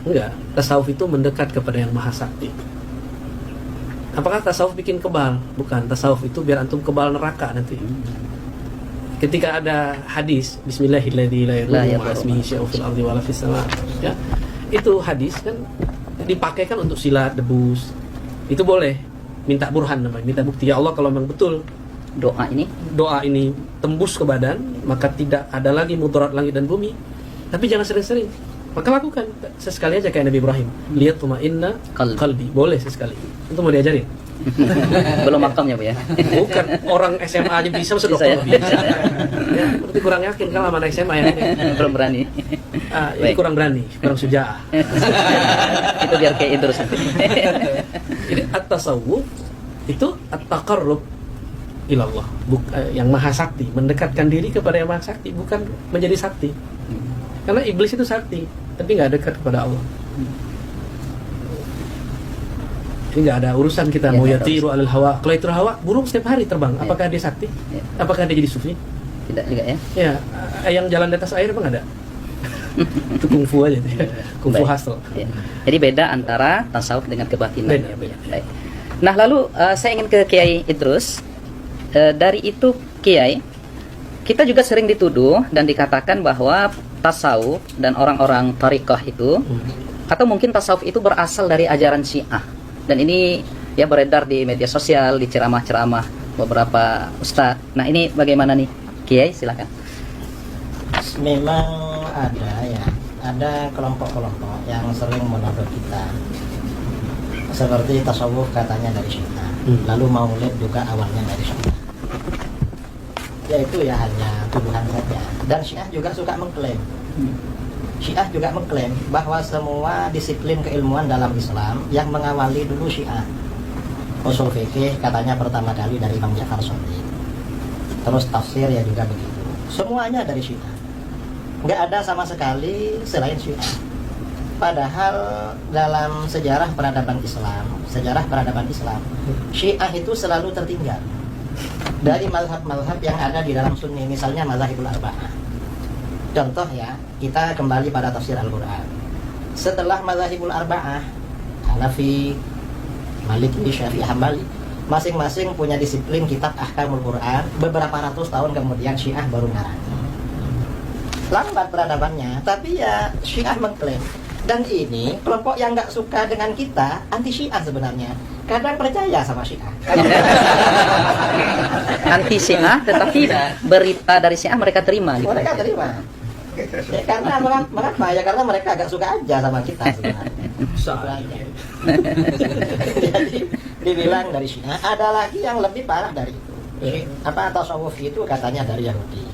[SPEAKER 3] Enggak, tasawuf itu mendekat kepada yang maha sakti. Apakah tasawuf bikin kebal? Bukan, tasawuf itu biar antum kebal neraka nanti. Ketika ada hadis Bismillahirrahmanirrahim la yadurru ma'asmihi syai'un fil ardi wala fis sama', ya. Itu hadis kan dipakai kan untuk silat, debus. Itu boleh. Minta burhan namanya, minta bukti. Ya Allah, kalau memang betul doa ini tembus ke badan, maka tidak ada lagi mudarat langit dan bumi. Tapi jangan sering-sering. Maka lakukan sesekali aja kayak Nabi Ibrahim. Lihat tumainna qalbi. Boleh sesekali. Itu mau diajarin.
[SPEAKER 1] Belum makamnya, Bu ya.
[SPEAKER 3] Bukan orang SMA aja bisa, masuk
[SPEAKER 1] Bisa ya?
[SPEAKER 3] dokter bisa. Ya, berarti kurang yakin kalau anak SMA ya.
[SPEAKER 1] Belum berani.
[SPEAKER 3] Ini
[SPEAKER 1] Baik.
[SPEAKER 3] kurang berani, kurang sujaah.
[SPEAKER 1] Itu biar kayak Idrus nanti.
[SPEAKER 3] Jadi at-tasawuf itu at-taqarrub ilallah, yang maha sakti, mendekatkan diri kepada yang maha sakti, bukan menjadi sakti. Karena iblis itu sakti, tapi nggak dekat kepada Allah. Ini nggak ada urusan kita
[SPEAKER 1] Ya,
[SPEAKER 3] mau
[SPEAKER 1] nggak ada
[SPEAKER 3] yatiru alal hawa. Kalau itu hawa, burung setiap hari terbang.
[SPEAKER 1] Ya.
[SPEAKER 3] Apakah dia sakti?
[SPEAKER 1] Ya.
[SPEAKER 3] Apakah dia jadi sufi?
[SPEAKER 1] Tidak juga ya.
[SPEAKER 3] Ya, yang jalan di atas air emang ada. Itu kungfu aja tuh. Kungfu
[SPEAKER 1] Baik.
[SPEAKER 3] hustle.
[SPEAKER 1] Ya. Jadi beda antara tasawuf dengan kebatinan.
[SPEAKER 3] Beda,
[SPEAKER 1] ya, Bu ya.
[SPEAKER 3] beda.
[SPEAKER 1] Baik. Nah, lalu saya ingin ke Kiai Idrus. Dari itu Kiai, kita juga sering dituduh dan dikatakan bahwa tasawuf dan orang-orang tariqah itu, atau mungkin tasawuf itu berasal dari ajaran Syiah. Dan ini ya beredar di media sosial, di ceramah-ceramah beberapa ustadz. Nah, ini bagaimana nih, Kiai? Silakan.
[SPEAKER 4] Memang ada kelompok-kelompok yang sering menuduh kita seperti tasawuf katanya dari Syiah, lalu maulid juga awalnya dari Syiah. Yaitu ya hanya tuduhan saja. Dan Syiah juga suka mengklaim. Syiah juga mengklaim bahwa semua disiplin keilmuan dalam Islam yang mengawali dulu Syiah. Usul fikih katanya pertama kali dari Imam Ja'far Shadiq. Terus tafsir ya juga begitu. Semuanya dari Syiah. Nggak ada sama sekali selain Syiah. Padahal dalam sejarah peradaban Islam, Syiah itu selalu tertinggal dari mazhab-mazhab yang ada di dalam Sunni, misalnya mazhabul arba'ah. Contoh ya, kita kembali pada tafsir Al-Quran. Setelah mazhabul arba'ah, Hanafi, Maliki, Syafi'i, Hambali, masing-masing punya disiplin kitab ahkamul Quran. Beberapa ratus tahun kemudian Syiah baru ngarang. Lambat peradabannya, tapi ya Syiah mengklaim. Dan ini kelompok yang nggak suka dengan kita anti Syiah sebenarnya. Kadang percaya sama Syiah.
[SPEAKER 1] Anti Syiah, tetapi berita dari Syiah mereka terima. Gitu.
[SPEAKER 4] Mereka terima. Ya, karena mengapa? Ya karena mereka agak suka aja sama kita sebenarnya. Itu aja. Jadi dibilang dari Syiah. Ada lagi yang lebih parah dari itu. Tasawuf itu katanya dari Yahudi.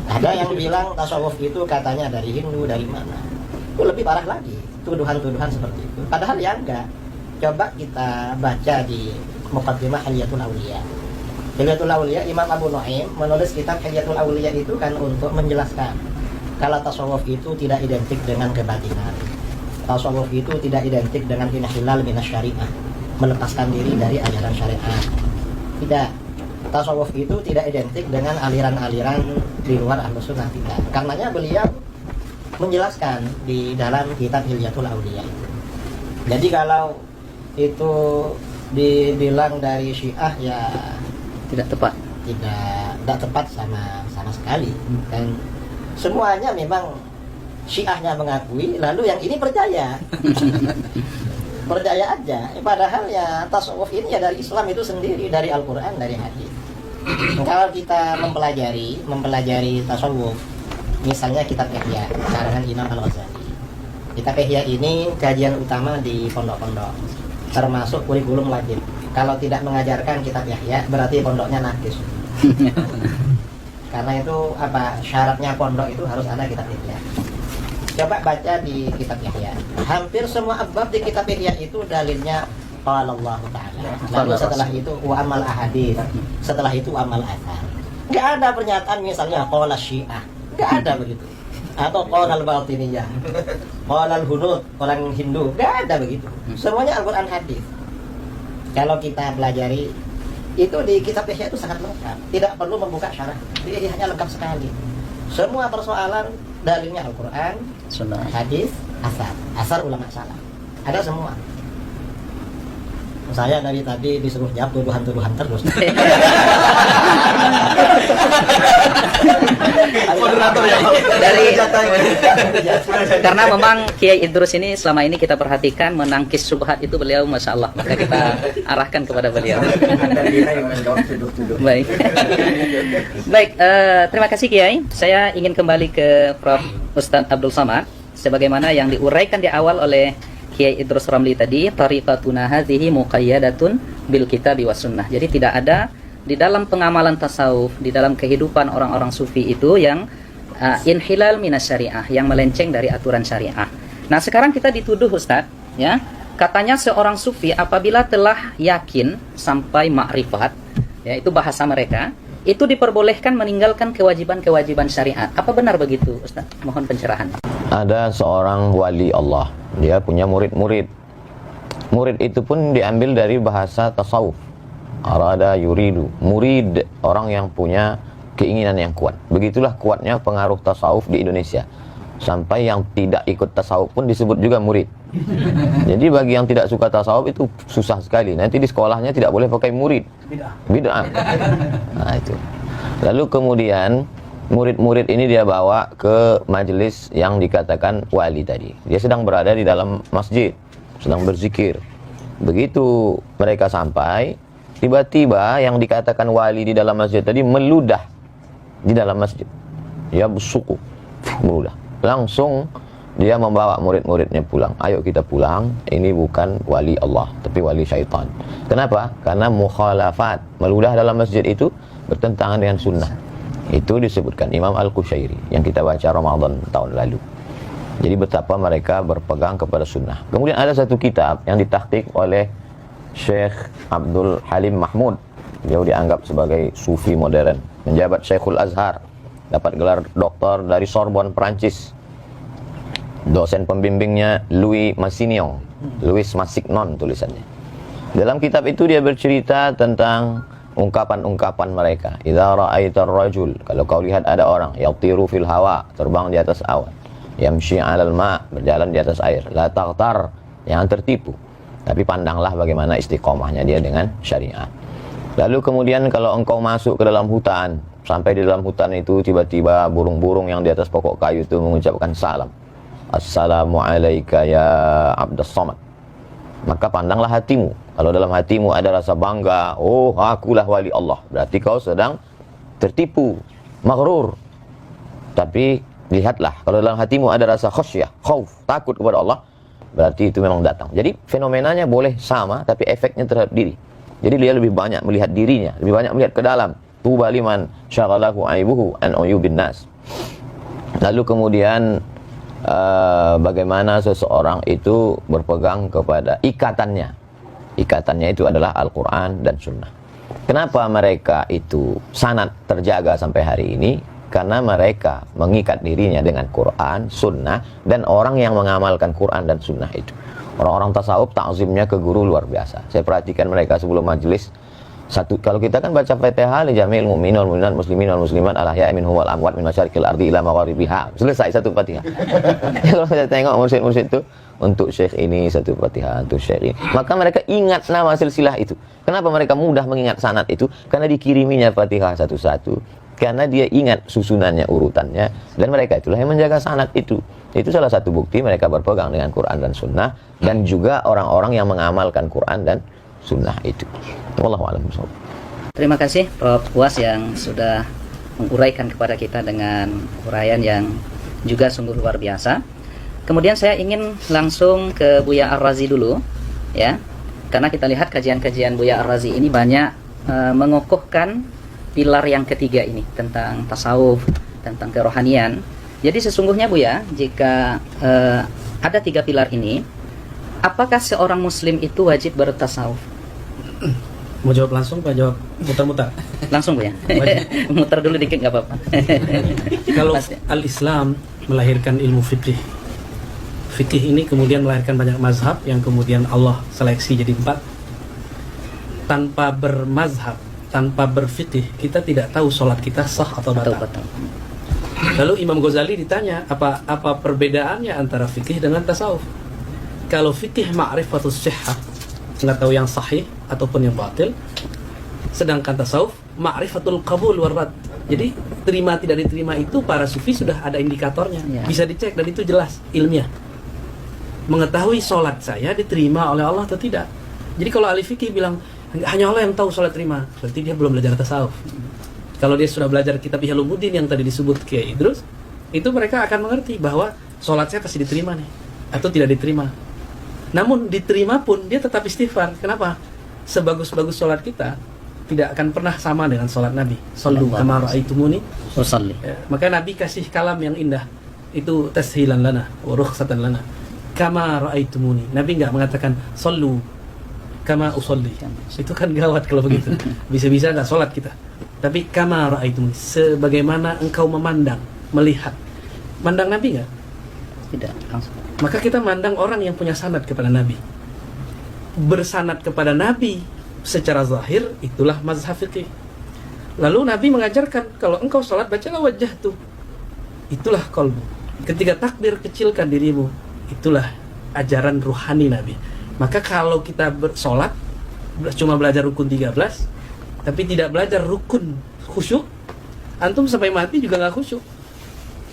[SPEAKER 4] Ada yang bilang tasawuf itu katanya dari Hindu, dari mana. Itu lebih parah lagi, tuduhan-tuduhan seperti itu. Padahal ya enggak. Coba kita baca di Muqaddimah Hilyatul Auliya. Hilyatul Auliya, Imam Abu Nu'aim menulis kitab Hilyatul Auliya itu kan untuk menjelaskan kalau tasawuf itu tidak identik dengan kebatinan. Tasawuf itu tidak identik dengan inhilal minasyariah, melepaskan diri dari ajaran syariat. Tidak. Tasawuf itu tidak identik dengan aliran-aliran di luar Ahlus Sunnah, tidak. Karenanya beliau menjelaskan di dalam kitab Hilyatul Auliya itu. Jadi kalau itu dibilang dari Syiah ya
[SPEAKER 1] Tidak tepat.
[SPEAKER 4] tidak tepat sama sekali. Dan semuanya memang Syiahnya mengakui, lalu yang ini percaya. Percaya aja. Padahal ya tasawuf ini ya dari Islam itu sendiri, dari Al-Quran, dari hadis. Kalau kita mempelajari tasawuf, misalnya kitab Ihya karangan Imam Al-Ghazali. Kitab Ihya ini kajian utama di pondok-pondok, termasuk kurikulum wajib. Kalau tidak mengajarkan kitab Ihya berarti pondoknya najis. Karena itu syaratnya pondok itu harus ada kitab Ihya. Coba baca di kitab Ihya. Hampir semua bab di kitab Ihya itu dalilnya qala Allah Ta'ala. Lalu setelah itu wa amal ahadits. Setelah itu amal athar. Enggak ada pernyataan misalnya qala Syiah. Enggak ada begitu. Atau qala al-Batiniyah. Qala al-Hunud, orang Hindu. Enggak ada begitu. Semuanya Al-Qur'an hadis. Kalau kita pelajari itu di kitab Ihya itu sangat lengkap. Tidak perlu membuka syarah. Di Ihya lengkap sekali. Semua persoalan dalilnya Al-Quran,
[SPEAKER 1] Sunnah.
[SPEAKER 4] hadis, asar ulama salaf. Ada semua. Saya dari tadi disuruh jawab tuduhan-tuduhan terus.
[SPEAKER 1] dari karena memang Kiai Idrus ini selama ini kita perhatikan menangkis subhat itu beliau masya Allah, maka kita arahkan kepada beliau. Baik, baik. Terima kasih Kiai. Saya ingin kembali ke Prof. Ustadz Abdul Somad, sebagaimana yang diuraikan di awal oleh Kiai Idrus Ramli tadi, tariqatuna hadhihi muqayyadatun bil kitabi was sunnah. Jadi tidak ada di dalam pengamalan tasawuf, di dalam kehidupan orang-orang sufi itu yang inhilal minas syariah, yang melenceng dari aturan syariah. Nah, sekarang kita dituduh Ustadz, ya, katanya seorang sufi apabila telah yakin sampai makrifat, ya, itu bahasa mereka, itu diperbolehkan meninggalkan kewajiban-kewajiban syariat. Apa benar begitu Ustadz? Mohon pencerahan.
[SPEAKER 2] Ada seorang wali Allah, dia punya murid-murid. Murid itu pun diambil dari bahasa tasawuf. Arada yuridu, murid, orang yang punya keinginan yang kuat. Begitulah kuatnya pengaruh tasawuf di Indonesia. Sampai yang tidak ikut tasawuf pun disebut juga murid. Jadi bagi yang tidak suka tasawuf itu susah sekali. Nanti di sekolahnya tidak boleh pakai murid. Bid'ah. Nah itu. Lalu kemudian murid-murid ini dia bawa ke majelis yang dikatakan wali tadi. Dia sedang berada di dalam masjid, sedang berzikir. Begitu mereka sampai, tiba-tiba yang dikatakan wali di dalam masjid tadi meludah di dalam masjid. Ya bersuku, meludah. Langsung dia membawa murid-muridnya pulang. Ayo kita pulang, ini bukan wali Allah, tapi wali syaitan. Kenapa? Karena mukhalafat, meludah dalam masjid itu bertentangan dengan sunnah. Itu disebutkan Imam Al-Qushairi yang kita baca Ramadan tahun lalu. Jadi betapa mereka berpegang kepada sunnah. Kemudian ada satu kitab yang ditahqiq oleh Syekh Abdul Halim Mahmud. Dia dianggap sebagai sufi modern, menjabat Syekhul Azhar, dapat gelar doktor dari Sorbonne, Perancis. Dosen pembimbingnya Louis Massignon, Louis Massignon tulisannya. Dalam kitab itu dia bercerita tentang ungkapan-ungkapan mereka. Idza ra'aitar rajul, kalau kau lihat ada orang yatiru fil hawa, terbang di atas awan, yamshi 'alal ma, berjalan di atas air, la taghtar, jangan tertipu, tapi pandanglah bagaimana istiqomahnya dia dengan syariat. Lalu kemudian kalau engkau masuk ke dalam hutan, sampai di dalam hutan itu tiba-tiba burung-burung yang di atas pokok kayu itu mengucapkan salam, assalamu alayka ya Abdus Somad. Maka pandanglah hatimu. Kalau dalam hatimu ada rasa bangga, oh akulah wali Allah, berarti kau sedang tertipu, maghrur. Tapi lihatlah, kalau dalam hatimu ada rasa khasyah, khauf, takut kepada Allah, berarti itu memang datang. Jadi fenomenanya boleh sama, tapi efeknya terhadap diri. Jadi dia lebih banyak melihat dirinya, lebih banyak melihat ke dalam. Tuba liman syaghalahu aibuhu an uyubin nas. Lalu kemudian bagaimana seseorang itu berpegang kepada ikatannya. Ikatannya itu adalah Al-Quran dan Sunnah. Kenapa mereka itu sanad terjaga sampai hari ini? Karena mereka mengikat dirinya dengan Quran, Sunnah, dan orang yang mengamalkan Quran dan Sunnah itu. Orang-orang tasawuf ta'zimnya ke guru luar biasa. Saya perhatikan mereka sebelum majelis. Kalau kita kan baca Fatihah li jamil mu'minin wal mu'minat muslimin wal muslimat al ahya'i minhum wal amwat min masyariqil ardi ila magharibiha. Selesai satu Fatihah. Kalau saya tengok mursyid-mursyid itu, untuk syekh ini satu Fatihah, untuk syekh ini. Maka mereka ingat nama silsilah itu. Kenapa mereka mudah mengingat sanad itu? Karena dikiriminya Fatihah satu-satu. Karena dia ingat susunannya, urutannya, dan mereka itulah yang menjaga sanad itu. Itu salah satu bukti mereka berpegang dengan Quran dan Sunnah, dan juga orang-orang yang mengamalkan Quran dan Sunnah itu. Wallahu a'lam bishawab.
[SPEAKER 1] Terima kasih Prof. Buas yang sudah menguraikan kepada kita dengan uraian yang juga sungguh luar biasa. Kemudian saya ingin langsung ke Buya Ar-Razi dulu, ya, karena kita lihat kajian-kajian Buya Ar-Razi ini banyak mengokohkan pilar yang ketiga ini tentang tasawuf, tentang kerohanian. Jadi sesungguhnya Buya, jika ada tiga pilar ini, apakah seorang muslim itu wajib bertasawuf?
[SPEAKER 3] Mau jawab langsung, Pak? Jawab muter-muter.
[SPEAKER 1] Langsung Buya. Muter dulu dikit nggak apa-apa.
[SPEAKER 3] Kalau al-Islam melahirkan ilmu fikih, fikih ini kemudian melahirkan banyak mazhab yang kemudian Allah seleksi jadi 4. Tanpa bermazhab, tanpa berfikih, kita tidak tahu sholat kita sah atau batal. Lalu Imam Ghazali ditanya, apa perbedaannya antara fikih dengan tasawuf? Kalau fikih ma'rifatus sihhah, nggak tahu yang sahih ataupun yang batil, sedangkan tasawuf ma'rifatul qabul war rad. Jadi terima tidak diterima itu para sufi sudah ada indikatornya,
[SPEAKER 1] Ya.
[SPEAKER 3] bisa dicek dan itu jelas ilmiah. Mengetahui sholat saya diterima oleh Allah atau tidak. Jadi kalau ahli fikih bilang hanya Allah yang tahu sholat terima, berarti dia belum belajar tasawuf. Kalau dia sudah belajar kitab Ihyalumuddin yang tadi disebut Kiai Idrus, itu mereka akan mengerti bahwa sholat saya pasti diterima nih, atau tidak diterima. Namun diterima pun dia tetap istighfar. Kenapa? Sebagus-bagus sholat kita tidak akan pernah sama dengan sholat Nabi. Sallu kama ra'aitumuni
[SPEAKER 1] Usalli.
[SPEAKER 3] ya, maka Nabi kasih kalam yang indah, itu tashilan lana wa rukhsatan lana. Kama ra'aitumuni. Nabi nggak mengatakan sallu kama usolli. Itu kan gawat kalau begitu. Bisa-bisa nggak sholat kita. Tapi kama ra'aitumuni, sebagaimana engkau memandang, melihat. Mandang Nabi nggak?
[SPEAKER 1] Tidak langsung.
[SPEAKER 3] Maka kita mandang orang yang punya sanad kepada Nabi. Bersanad kepada Nabi secara zahir, itulah mazhab fikih. Lalu Nabi mengajarkan, kalau engkau sholat, bacalah wajah tuh. Itulah qalbu. Ketika takbir, kecilkan dirimu. Itulah ajaran ruhani Nabi. Maka kalau kita bersolat, cuma belajar rukun 13, tapi tidak belajar rukun khusyuk, antum sampai mati juga nggak khusyuk.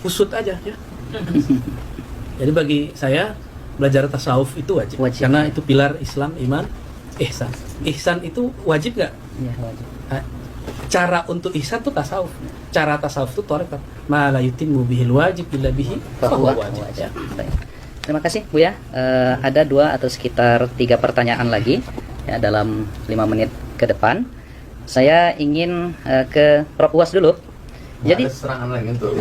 [SPEAKER 3] Kusut aja ya. Jadi bagi saya belajar tasawuf itu wajib. Karena itu pilar Islam, iman, ihsan. Ihsan itu wajib nggak?
[SPEAKER 1] Ya, wajib.
[SPEAKER 3] Cara untuk ihsan itu tasawuf. Cara tasawuf itu tarekat. Ma la yutimmu bihil wajib illa bihi fahuwa wajib. Ya.
[SPEAKER 1] Baik. Terima kasih Bu ya. Ada 2 atau sekitar 3 pertanyaan lagi ya, dalam 5 menit ke depan. Saya ingin ke Prof Uwas dulu. Jadi
[SPEAKER 2] serangan lagi untuk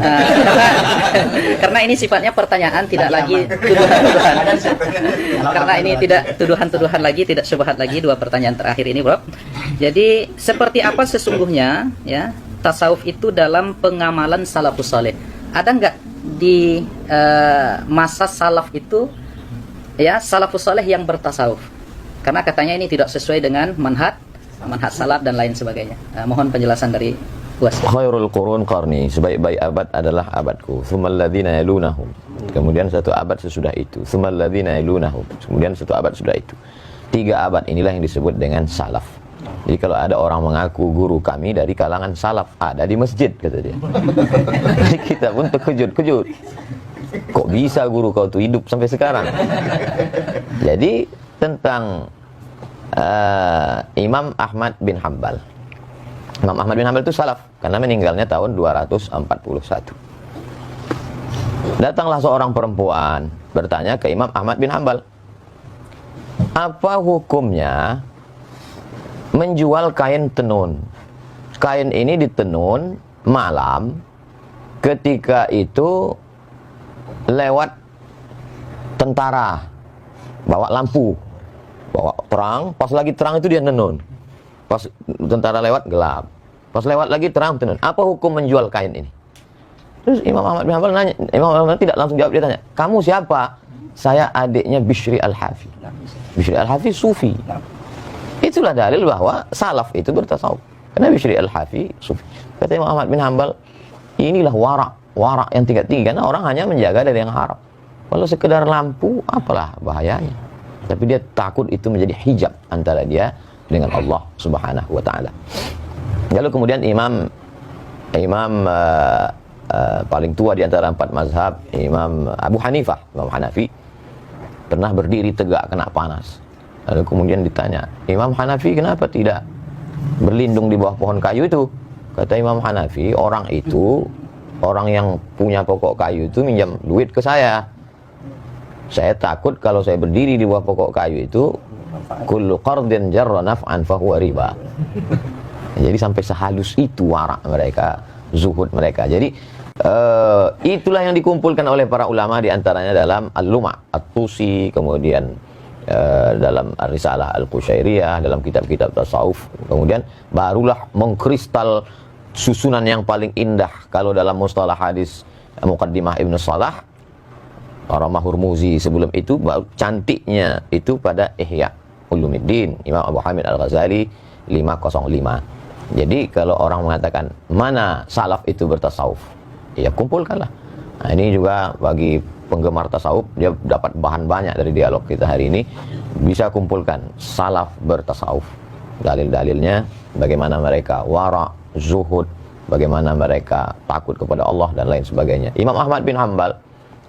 [SPEAKER 1] karena ini sifatnya pertanyaan, tidak lagi tuduhan-tuduhan. Karena ini tidak tuduhan-tuduhan lagi, tidak syubhat lagi. 2 pertanyaan terakhir ini, Bro. Jadi seperti apa sesungguhnya ya tasawuf itu dalam pengamalan salafus saleh? Ada nggak di masa salaf itu ya salafus saleh yang bertasawuf? Karena katanya ini tidak sesuai dengan manhaj salaf dan lain sebagainya. Mohon penjelasan dari Uwas.
[SPEAKER 2] Khairul qurun qarni, sebaik-baik abad adalah abadku. Tsummal ladzina yalunahum. Kemudian satu abad sesudah itu. Tsummal ladzina yalunahum. Kemudian satu abad sudah itu. 3 abad inilah yang disebut dengan salaf. Jadi kalau ada orang mengaku guru kami dari kalangan salaf, ada di masjid kata dia. Jadi kita pun terkejut-kejut. Kok bisa guru kau tuh hidup sampai sekarang? Jadi tentang Imam Ahmad bin Hanbal. Imam Ahmad bin Hanbal itu salaf karena meninggalnya tahun 241. Datanglah seorang perempuan bertanya ke Imam Ahmad bin Hanbal, apa hukumnya menjual kain tenun? Kain ini ditenun malam, ketika itu lewat tentara, bawa lampu, bawa terang, pas lagi terang itu dia tenun. Pas tentara lewat gelap, pas lewat lagi terang tenun. Apa hukum menjual kain ini? Terus Imam Ahmad bin Hanbal nanya, Imam Ahmad tidak langsung jawab, dia tanya, kamu siapa? Saya adiknya Bishri Al-Hafi. Bishri Al-Hafi sufi. Itulah dalil bahwa salaf itu bertasawuf. Karena Bishri Al-Hafi sufi. Kata Imam Ahmad bin Hanbal, inilah warak yang tinggi, karena orang hanya menjaga dari yang haram. Kalau sekedar lampu, apalah bahayanya. Tapi dia takut itu menjadi hijab antara dia dengan Allah Subhanahu wa taala. Lalu kemudian imam paling tua di antara 4 mazhab, Imam Abu Hanifah, Imam Hanafi, pernah berdiri tegak kena panas. Lalu kemudian ditanya, Imam Hanafi kenapa tidak berlindung di bawah pohon kayu itu? Kata Imam Hanafi, orang yang punya pokok kayu itu minjam duit ke saya. Saya takut kalau saya berdiri di bawah pokok kayu itu, kullu qardin jarra naf'an fahuwa riba. Jadi sampai sehalus itu warak mereka, zuhud mereka. Jadi itulah yang dikumpulkan oleh para ulama, di antaranya dalam Al-Luma' At-Tusi, kemudian dalam Ar-Risalah Al-Qushairiyah, dalam kitab-kitab tasawuf. Kemudian barulah mengkristal susunan yang paling indah kalau dalam mustalah hadis Muqaddimah Ibn Salah, Ramah Hurmuzi sebelum itu, baru cantiknya itu pada Ihya Ulumuddin Imam Abu Hamid Al-Ghazali 505. Jadi kalau orang mengatakan mana salaf itu bertasawuf, ya kumpulkanlah. Nah, ini juga bagi penggemar tasawuf, dia dapat bahan banyak dari dialog kita hari ini. Bisa kumpulkan salaf bertasawuf, dalil-dalilnya bagaimana mereka wara, zuhud, bagaimana mereka takut kepada Allah dan lain sebagainya. Imam Ahmad bin Hambal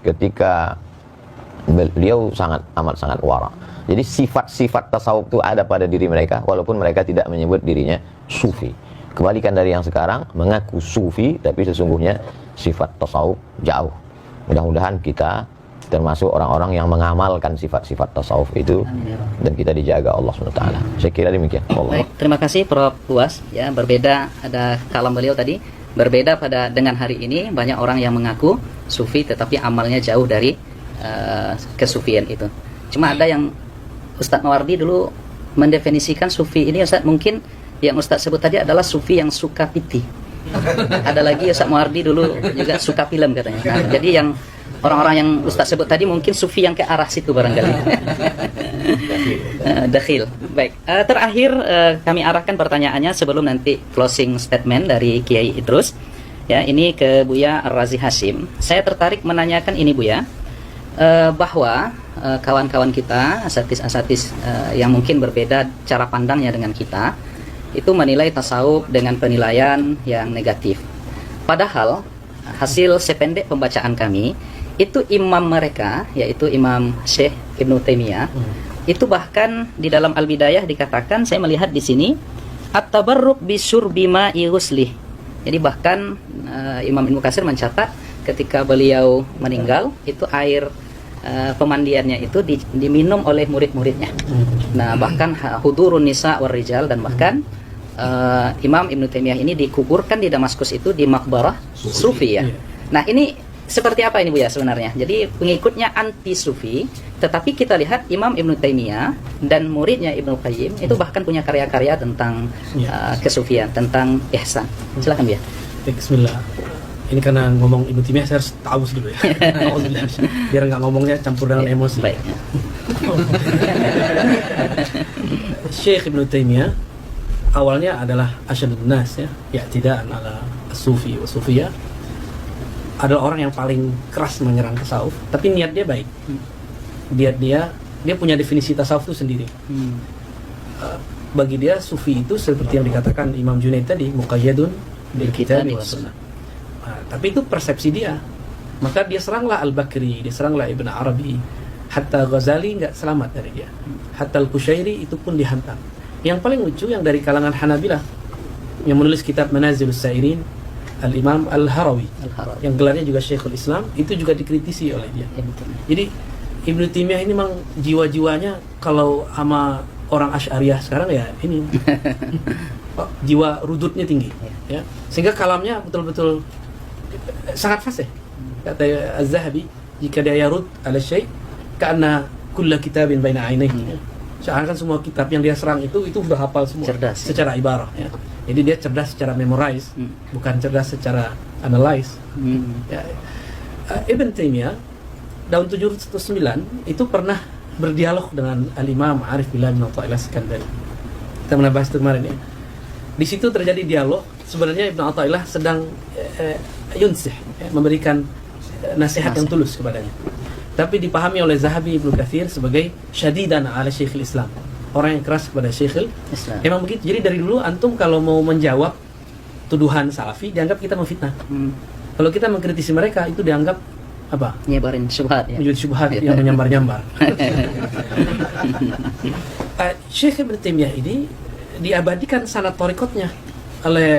[SPEAKER 2] ketika beliau amat sangat wara. Jadi sifat-sifat tasawuf itu ada pada diri mereka walaupun mereka tidak menyebut dirinya sufi. Kebalikan dari yang sekarang mengaku sufi tapi sesungguhnya sifat tasawuf jauh. Mudah-mudahan kita termasuk orang-orang yang mengamalkan sifat-sifat tasawuf itu dan kita dijaga Allah SWT. Saya kira demikian. Allah.
[SPEAKER 1] Baik, terima kasih Prof. Uwas. Ya, berbeda ada kalam beliau tadi. Berbeda dengan hari ini banyak orang yang mengaku sufi tetapi amalnya jauh dari kesufian itu. Cuma ada yang Ustadz Mawardi dulu mendefinisikan sufi ini, Ustadz, mungkin yang Ustadz sebut tadi adalah sufi yang suka piti. Ada lagi Ustadz Mawardi dulu juga suka film katanya. Nah, jadi yang orang-orang yang Ustadz sebut tadi mungkin sufi yang ke arah situ barangkali. Dakhil. Baik. Terakhir kami arahkan pertanyaannya sebelum nanti closing statement dari Kiai Idrus. Ya, ini ke Buya Ar-Razi Hashim. Saya tertarik menanyakan ini Buya, bahwa kawan-kawan kita, asatis-asatis yang mungkin berbeda cara pandangnya dengan kita, itu menilai tasawuf dengan penilaian yang negatif. Padahal hasil sependek pembacaan kami, itu imam mereka, yaitu Imam Syekh Ibnu Taimiyah, itu bahkan di dalam Al-Bidayah dikatakan, saya melihat di sini, at-tabarruk bisyurbi ma'i ghuslih. Jadi bahkan Imam Ibnu Katsir mencatat ketika beliau meninggal, itu air pemandiannya itu diminum oleh murid-muridnya. Nah, bahkan hudurun nisa war rijal, dan bahkan Imam Ibnu Taimiyah ini dikuburkan di Damaskus itu di makbarah sufi ya. Nah, ini seperti apa ini Bu ya sebenarnya? Jadi pengikutnya anti sufi, tetapi kita lihat Imam Ibnu Taimiyah dan muridnya Ibnu Qayyim itu bahkan punya karya-karya tentang kesufian, tentang ihsan. Silakan Bu ya.
[SPEAKER 3] Bismillah. Ini karena ngomong Ibnu Taimiyah saya harus ta'awuz dulu ya. Biar nggak ngomongnya campur dengan emosi.
[SPEAKER 1] Baik.
[SPEAKER 3] Syekh Ibnu Taimiyah awalnya adalah asyadun nas ya, i'tidaan ala sufi wa sufiyah. Adalah orang yang paling keras menyerang tasawuf, tapi niat dia baik. Dia punya definisi tasawuf itu sendiri. Bagi dia sufi itu seperti yang dikatakan Imam Junaid tadi, muqayyadun bil kitab wa sunnah. Tapi itu persepsi dia. Maka dia seranglah Al-Bakri, dia seranglah Ibn Arabi, hatta Ghazali nggak selamat dari dia, hatta Al-Qushairi itu pun dihantam. Yang paling lucu yang dari kalangan Hanabilah yang menulis kitab Manazilus Sairin, Al-Imam Al-Harawi, yang gelarnya juga Syekhul Islam, itu juga dikritisi oleh dia. Jadi Ibnu Taimiyah ini memang jiwa-jiwanya kalau sama orang Asy'ariyah sekarang ya ini jiwa rudutnya tinggi ya. Sehingga kalamnya betul-betul sangat fasih. Kata Az-Zahabi, jika dia yarud ala syai' ka'anna kulla kitabin baina 'ainaihi. Seakan semua kitab yang dia serang itu sudah hafal semua.
[SPEAKER 1] Cerdas
[SPEAKER 3] secara ibarah ya. Jadi dia cerdas secara memorize, bukan cerdas secara analyze. Ya. Ibn Taimiyah tahun 709 itu pernah berdialog dengan Al-Imam Arif Billah bin Athaillah Iskandari. Kita pernah bahas itu kemarin ya. Di situ terjadi dialog. Sebenarnya Ibn Athaillah sedang yunsih ya, memberikan nasihat yang tulus kepadanya. Tapi dipahami oleh Zahabi Ibnu Katsir sebagai syadidan ala Syekhul Islam, orang yang keras kepada Syekhul Islam. Emang begitu. Jadi dari dulu antum kalau mau menjawab tuduhan salafi dianggap kita memfitnah. Kalau kita mengkritisi mereka itu dianggap apa?
[SPEAKER 1] Nyebarin syubhat ya.
[SPEAKER 3] Menjadi syubhat yang menyambar-nyambar. Syekh Ibnu Taimiyah ini diabadikan sanad thariqatnya oleh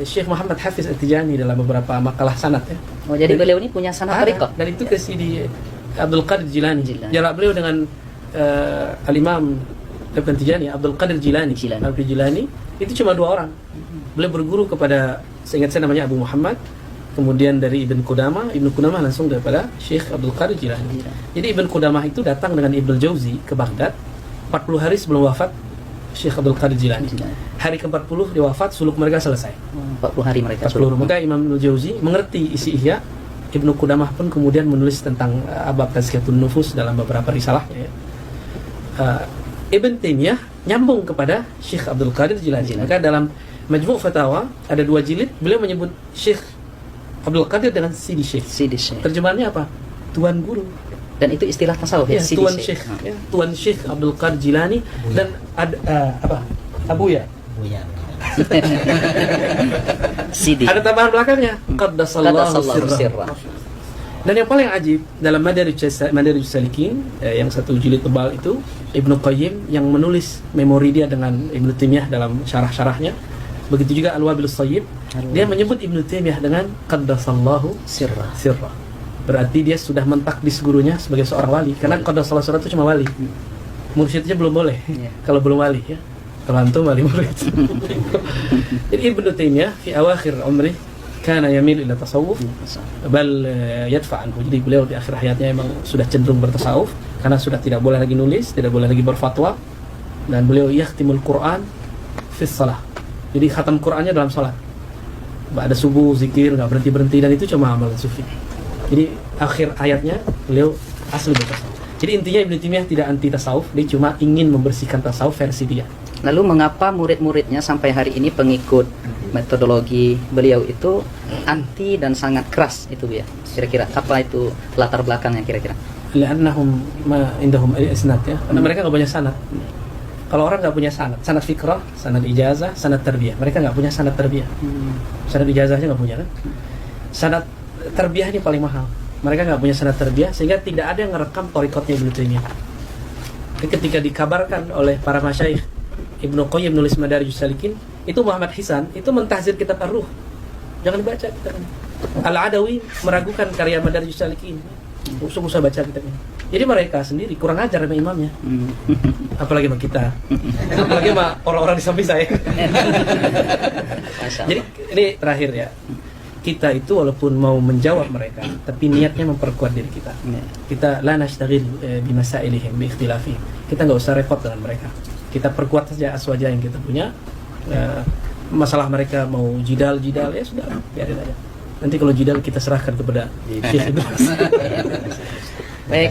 [SPEAKER 3] Syekh Muhammad Hafiz At-Tijani dalam beberapa makalah sanad ya.
[SPEAKER 1] Oh, jadi beliau ini punya sanad thariqat.
[SPEAKER 3] Dan itu kasih di Abdul Qadir Jilani. Jarak beliau dengan Al-Imam Ibn Tijani, Abdul Qadir Jilani. Abdul Jilani itu cuma 2 orang. Beliau berguru kepada, seingat saya namanya Abu Muhammad, kemudian dari Ibn Qudamah langsung daripada Syekh Abdul Qadir Jilani. Jadi Ibn Qudamah itu datang dengan Ibnu Jauzi ke Baghdad 40 hari sebelum wafat Syekh Abdul Qadir Jilani. Hari ke-40 dia wafat, suluk mereka selesai.
[SPEAKER 1] 40 hari mereka
[SPEAKER 3] 40 maka Imam Ibnu Jauzi mengerti isi Ihya. Ibnu Qudamah pun kemudian menulis tentang bab Tazkiyatun Nufus dalam beberapa risalahnya. Ibn Taimiyah nyambung kepada Syekh Abdul Qadir Jilani. Maka dalam Majmu' Fatawa ada 2 jilid, beliau menyebut Syekh Abdul Qadir dengan Sidi Syekh. Terjemahannya apa? Tuan guru.
[SPEAKER 1] Dan itu istilah tasawuf ya,
[SPEAKER 3] Tuan Syekh. Ya, Tuan Syekh Abdul Qadir Jilani dan ada apa? Abuya.
[SPEAKER 1] Sidi.
[SPEAKER 3] Ada tambahan belakangnya. Qaddasallahu
[SPEAKER 1] Qaddasallahu
[SPEAKER 3] sirrah.
[SPEAKER 1] sirrah.
[SPEAKER 3] Dan yang paling ajib dalam Madarijus Salikin yang satu jilid tebal itu, Ibnu Qayyim yang menulis memori dia dengan Ibnu Taimiyah dalam syarah-syarahnya. Begitu juga Al-Wabilus Thayyib, dia menyebut Ibnu Taimiyah dengan Qaddasallahu
[SPEAKER 1] Sirrah.
[SPEAKER 3] sirrah. Berarti dia sudah mentakdis gurunya sebagai seorang wali, karena Qaddasallahu sirrah itu cuma wali. Mursyidnya belum boleh. Kalau belum wali ya. Kalau antum wali murid. Jadi Ibnu Taimiyah fi awakhir umri kana yamil ila tasawuf bal yadfa anhu. Jadi beliau di akhir hayatnya memang sudah cenderung bertasawuf karena sudah tidak boleh lagi nulis, tidak boleh lagi berfatwa, dan beliau yakhtimul Quran fi shalah. Jadi khatam Qurannya dalam salat. Ada subuh zikir enggak berhenti-berhenti, dan itu cuma amalan sufi. Jadi akhir hayatnya beliau asli bertasawuf. Jadi intinya Ibnu Taimiyah tidak anti tasawuf, dia cuma ingin membersihkan tasawuf versi dia.
[SPEAKER 1] Lalu mengapa murid-muridnya sampai hari ini pengikut metodologi beliau itu anti dan sangat keras itu ya? Kira-kira apa itu latar belakangnya kira-kira?
[SPEAKER 3] Li'annahum ma indahum isnad ya. Karena mereka enggak punya sanad. Kalau orang enggak punya sanad fikrah, sanad ijazah, sanad tarbiyah. Mereka enggak punya sanad tarbiyah. Sanad ijazahnya enggak punya kan? Sanad tarbiyah ini paling mahal. Mereka enggak punya sanad tarbiyah sehingga tidak ada yang ngerekam thariqatnya Ibnu Taimiyah. Ketika dikabarkan oleh para masyayikh Ibnu Qayyim nulis Madarijus Salikin, itu Muhammad Hisan itu mentahzir kitab Ar-Ruh. Jangan dibaca kitabnya. Al-Adawi meragukan karya Madarijus Salikin. Usah baca kitabnya. Jadi mereka sendiri kurang ajar sama imamnya. Apalagi sama kita. Apalagi sama orang-orang di samping saya. Jadi ini terakhir ya. Kita itu walaupun mau menjawab mereka, tapi niatnya memperkuat diri kita. Kita la nastaghil bimasailihim bi ikhtilafi. Kita enggak usah repot dengan mereka. Kita perkuat saja aswaja yang kita punya. Masalah mereka mau jidal ya sudah, biarin aja. Nanti kalau jidal kita serahkan kepada Syekh Idrus.
[SPEAKER 1] Baik.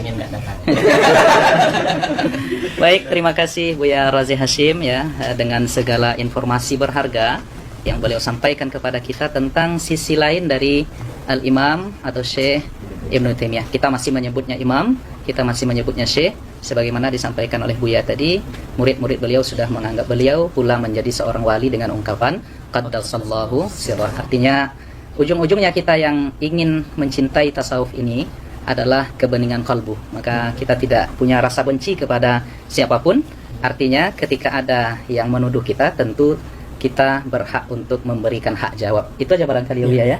[SPEAKER 1] Baik, terima kasih Buya Razi Hashim ya dengan segala informasi berharga yang beliau sampaikan kepada kita tentang sisi lain dari Al-Imam atau Syekh Ibnu Taimiyah. Kita masih menyebutnya imam, kita masih menyebutnya syekh, sebagaimana disampaikan oleh Buya tadi. Murid-murid beliau sudah menganggap beliau pula menjadi seorang wali dengan ungkapan Qaddasallahu sirrah. Artinya ujung-ujungnya kita yang ingin mencintai tasawuf ini adalah kebeningan kalbu. Maka kita tidak punya rasa benci kepada siapapun. Artinya ketika ada yang menuduh kita, tentu kita berhak untuk memberikan hak jawab. Itu aja barangkali ya,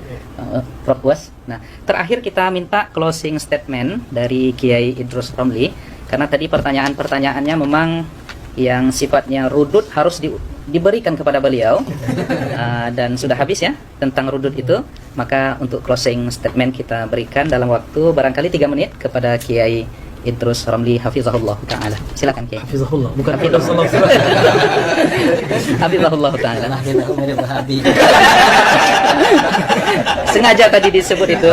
[SPEAKER 1] Prof. Buas. Nah, terakhir kita minta closing statement dari Kiai Idrus Ramli, karena tadi pertanyaan-pertanyaannya memang yang sifatnya rudud harus diberikan kepada beliau dan sudah habis ya tentang rudud itu. Maka untuk closing statement kita berikan dalam waktu barangkali 3 menit kepada Kiai Idrus Ramli hafizahullah taala. Silakan Kiai.
[SPEAKER 3] Hafizahullah, bukan
[SPEAKER 1] Hafizahullah. Hafizahullah taala. Sengaja tadi disebut itu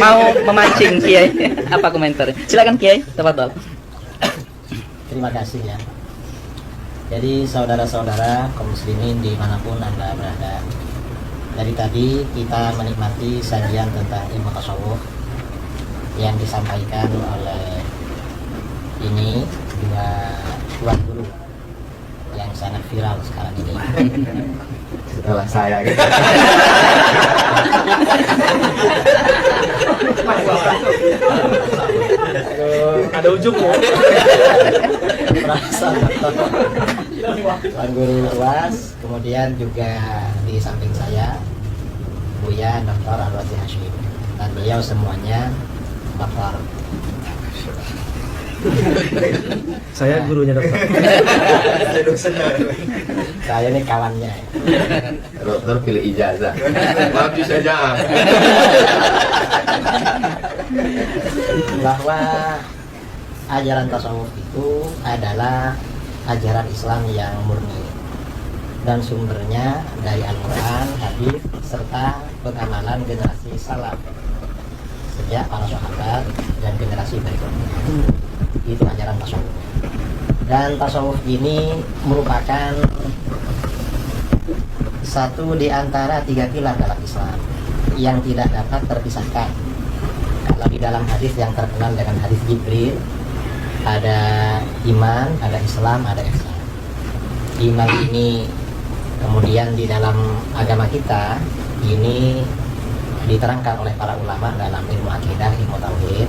[SPEAKER 1] mau memancing Kiai. Apa komentar? Silakan Kiai, tafadhol.
[SPEAKER 4] Terima kasih ya. Jadi saudara-saudara kaum muslimin dimanapun Anda berada, dari tadi kita menikmati sajian tentang ilmu tasawuf yang disampaikan oleh ini dua tuan guru yang sangat viral sekarang ini.
[SPEAKER 2] Setelah saya gitu.
[SPEAKER 3] Ada ujungnya.
[SPEAKER 4] Tuan Guru luas, kemudian juga di samping saya Buya Dr. Al-Razi Hashim, dan beliau semuanya dokter.
[SPEAKER 3] Saya gurunya dokter.
[SPEAKER 4] Saya ini kawannya.
[SPEAKER 2] Dokter pilih ijazah. Habis saja.
[SPEAKER 4] Bahwa ajaran tasawuf itu adalah ajaran Islam yang murni dan sumbernya dari Al-Quran, hadis, serta pengamalan generasi salaf sejak para sahabat dan generasi berikutnya. Itu ajaran tasawuf. Dan tasawuf ini merupakan satu di antara 3 pilar dalam Islam yang tidak dapat terpisahkan. Kalau di dalam hadis yang terkenal dengan hadis Jibril, ada iman, ada Islam, ada ihsan. Iman ini kemudian di dalam agama kita ini diterangkan oleh para ulama dalam ilmu akidah, ilmu tauhid,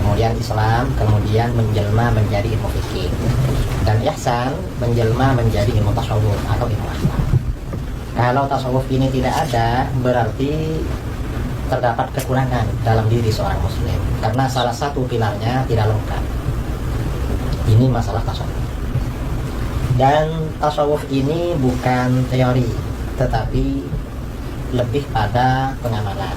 [SPEAKER 4] kemudian Islam, kemudian menjelma menjadi ilmu fikih, dan ihsan menjelma menjadi ilmu tasawuf atau ilmu akhlak. Kalau tasawuf ini tidak ada, berarti terdapat kekurangan dalam diri seorang muslim, karena salah satu pilarnya tidak lengkap. Ini masalah tasawuf. Dan tasawuf ini bukan teori, tetapi lebih pada pengamalan.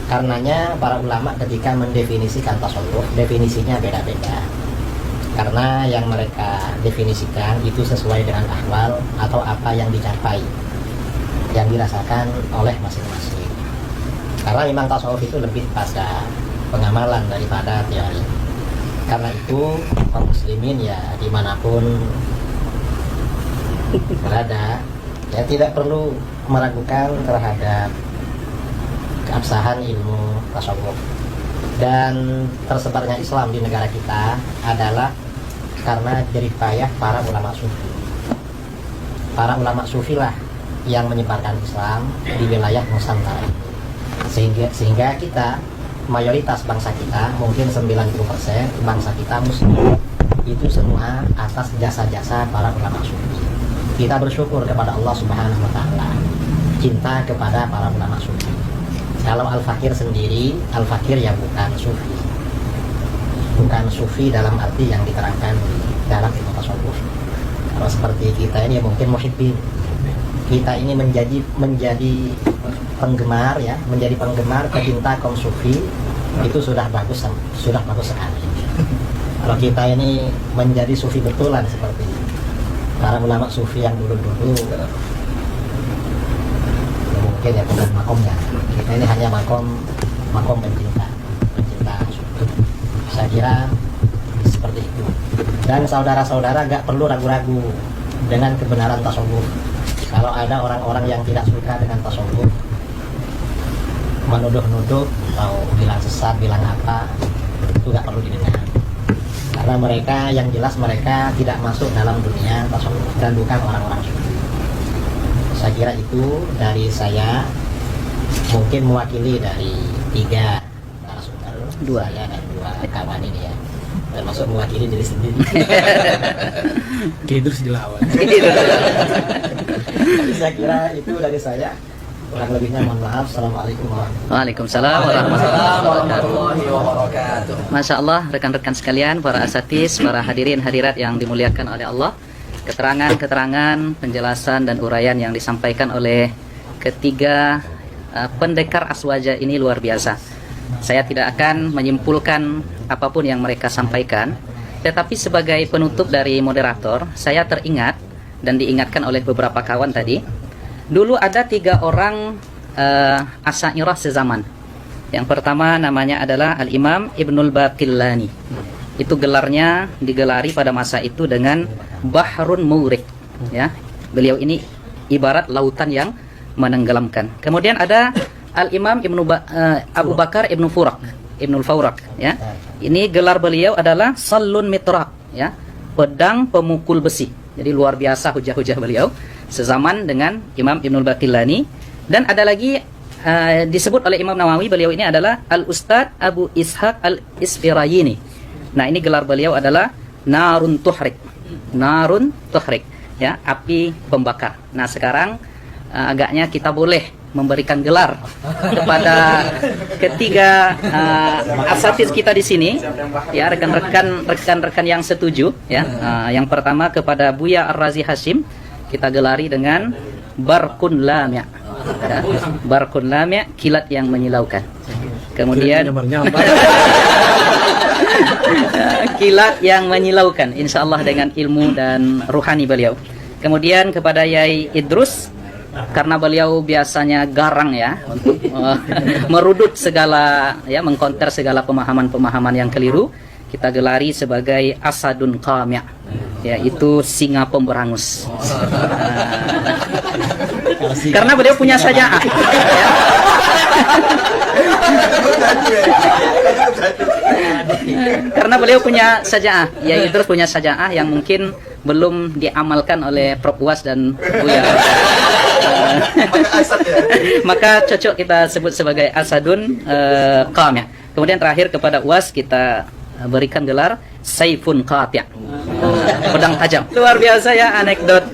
[SPEAKER 4] Karenanya para ulama ketika mendefinisikan tasawuf, definisinya beda-beda. Karena yang mereka definisikan itu sesuai dengan ahwal atau apa yang dicapai, yang dirasakan oleh masing-masing. Karena memang tasawuf itu lebih pada pengamalan daripada teori. Karena itu kaum muslimin ya dimanapun berada, ya tidak perlu meragukan terhadap keabsahan ilmu tasawuf. Dan tersebarnya Islam di negara kita adalah karena jeripayah para ulama sufi. Para ulama sufi lah yang menyebarkan Islam di wilayah Nusantara. Sehingga kita, mayoritas bangsa kita, mungkin 90% bangsa kita muslim, itu semua atas jasa-jasa para ulama sufi. Kita bersyukur kepada Allah Subhanahu wa Ta'ala, cinta kepada para ulama sufi. Kalau Al-Fakir sendiri, Al-Fakir yang bukan sufi, bukan sufi dalam arti yang diterangkan dalam ilmu tasawuf. Kalau seperti kita ini mungkin muhibbin, kita ini menjadi penggemar, ya, menjadi penggemar, pecinta kaum sufi, itu sudah bagus sekali. Kalau kita ini menjadi sufi betulan seperti para ulama sufi yang dulu-dulu, mungkin ya bukan makomnya. Kita ini hanya makom pencinta sufi. Saya kira seperti itu. Dan saudara-saudara gak perlu ragu-ragu dengan kebenaran tasawuf. Kalau ada orang-orang yang tidak suka dengan tasawuf, menuduh-nuduh atau bilang sesat, bilang apa, itu gak perlu didengar. Karena mereka yang jelas mereka tidak masuk dalam dunia tasawuf dan bukan orang-orang sufi. Saya kira itu dari saya, mungkin mewakili dari 3 narasumber,
[SPEAKER 1] 2
[SPEAKER 4] saya dan 2 kawan ini ya, termasuk mewakili diri sendiri.
[SPEAKER 3] Idrus dilawan.
[SPEAKER 4] Saya kira itu dari saya. Kurang lebihnya mohon maaf. Assalamualaikum warahmatullahi
[SPEAKER 1] Waalaikumsalam warahmatullahi wabarakatuh. Masya Allah, rekan-rekan sekalian, para asatis, para hadirin hadirat yang dimuliakan oleh Allah, keterangan-keterangan, penjelasan dan uraian yang disampaikan oleh ketiga pendekar aswaja ini luar biasa. Saya tidak akan menyimpulkan apapun yang mereka sampaikan, tetapi sebagai penutup dari moderator, saya teringat dan diingatkan oleh beberapa kawan tadi. Dulu ada 3 orang Asy'ariyah sezaman. Yang pertama namanya adalah Al-Imam Ibnul Baqillani. Itu gelarnya digelari pada masa itu dengan Bahrun Mawrik, ya. Beliau ini ibarat lautan yang menenggelamkan. Kemudian ada Al-Imam Abu Bakar Ibnu Fawrak, ya. Ini gelar beliau adalah Sallun Mitraq, ya. Pedang pemukul besi. Jadi luar biasa hujah-hujah beliau sezaman dengan Imam Ibnul Baqillani. Dan ada lagi disebut oleh Imam Nawawi, beliau ini adalah Al-Ustadz Abu Ishaq Al-Isfirayini. Nah, ini gelar beliau adalah Narun Tuhrik, ya, api pembakar. Nah, sekarang agaknya kita boleh memberikan gelar kepada ketiga asatidz kita di sini, ya, rekan-rekan yang setuju, ya. Yang pertama kepada Buya Ar-Razi Hashim kita gelari dengan Barqun Lami', ya. Barqun Lami', kilat yang menyilaukan. Kemudian kilat yang menyilaukan, insyaallah dengan ilmu dan ruhani beliau. Kemudian kepada Yai Idrus, karena beliau biasanya garang, ya, untuk merudut segala, ya, mengkonter segala pemahaman-pemahaman yang keliru, kita gelari sebagai Asadun Qami', yaitu singa pemberangus. Karena beliau punya syaja'ah, ya. Karena beliau punya syaja'ah, ya, terus punya syaja'ah yang mungkin belum diamalkan oleh Prof. Uwas dan Buya. Maka cocok kita sebut sebagai asadun qami'. Kemudian terakhir kepada UAS kita berikan gelar Saifun Qati', pedang tajam. Luar biasa ya anekdot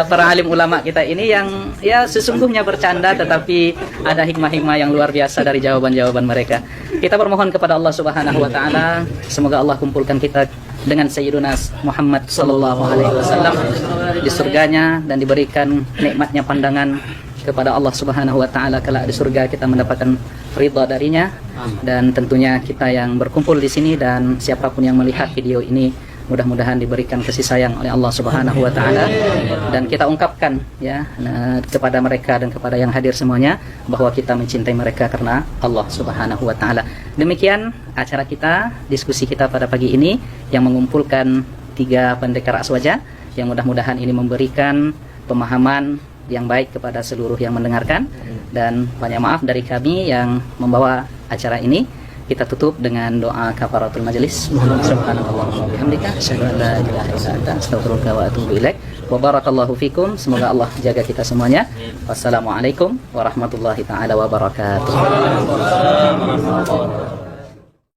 [SPEAKER 1] para alim ulama kita ini yang ya sesungguhnya bercanda tetapi ada hikmah-hikmah yang luar biasa dari jawaban-jawaban mereka. Kita bermohon kepada Allah Subhanahu wa taala, semoga Allah kumpulkan kita dengan Sayyiduna Muhammad sallallahu alaihi wasallam di surganya dan diberikan nikmatnya pandangan kepada Allah Subhanahu wa taala kelak di surga, kita mendapatkan ridha darinya. Dan tentunya kita yang berkumpul di sini dan siapapun yang melihat video ini mudah-mudahan diberikan kasih sayang oleh Allah Subhanahu wa taala, dan kita ungkapkan ya kepada mereka dan kepada yang hadir semuanya bahwa kita mencintai mereka karena Allah Subhanahu wa taala. Demikian acara kita, diskusi kita pada pagi ini yang mengumpulkan 3 pendekar aswaja, yang mudah-mudahan ini memberikan pemahaman yang baik kepada seluruh yang mendengarkan. Dan banyak maaf dari kami yang membawa acara ini. Kita tutup dengan doa kafaratul majelis. Subhanallah wa bihamdika asyhadu an la ilaha illa anta astaghfiruka wa atubu ilaik. Wa barakallahu fikum. Semoga Allah jaga kita semuanya. Wassalamualaikum warahmatullahi taala wabarakatuh.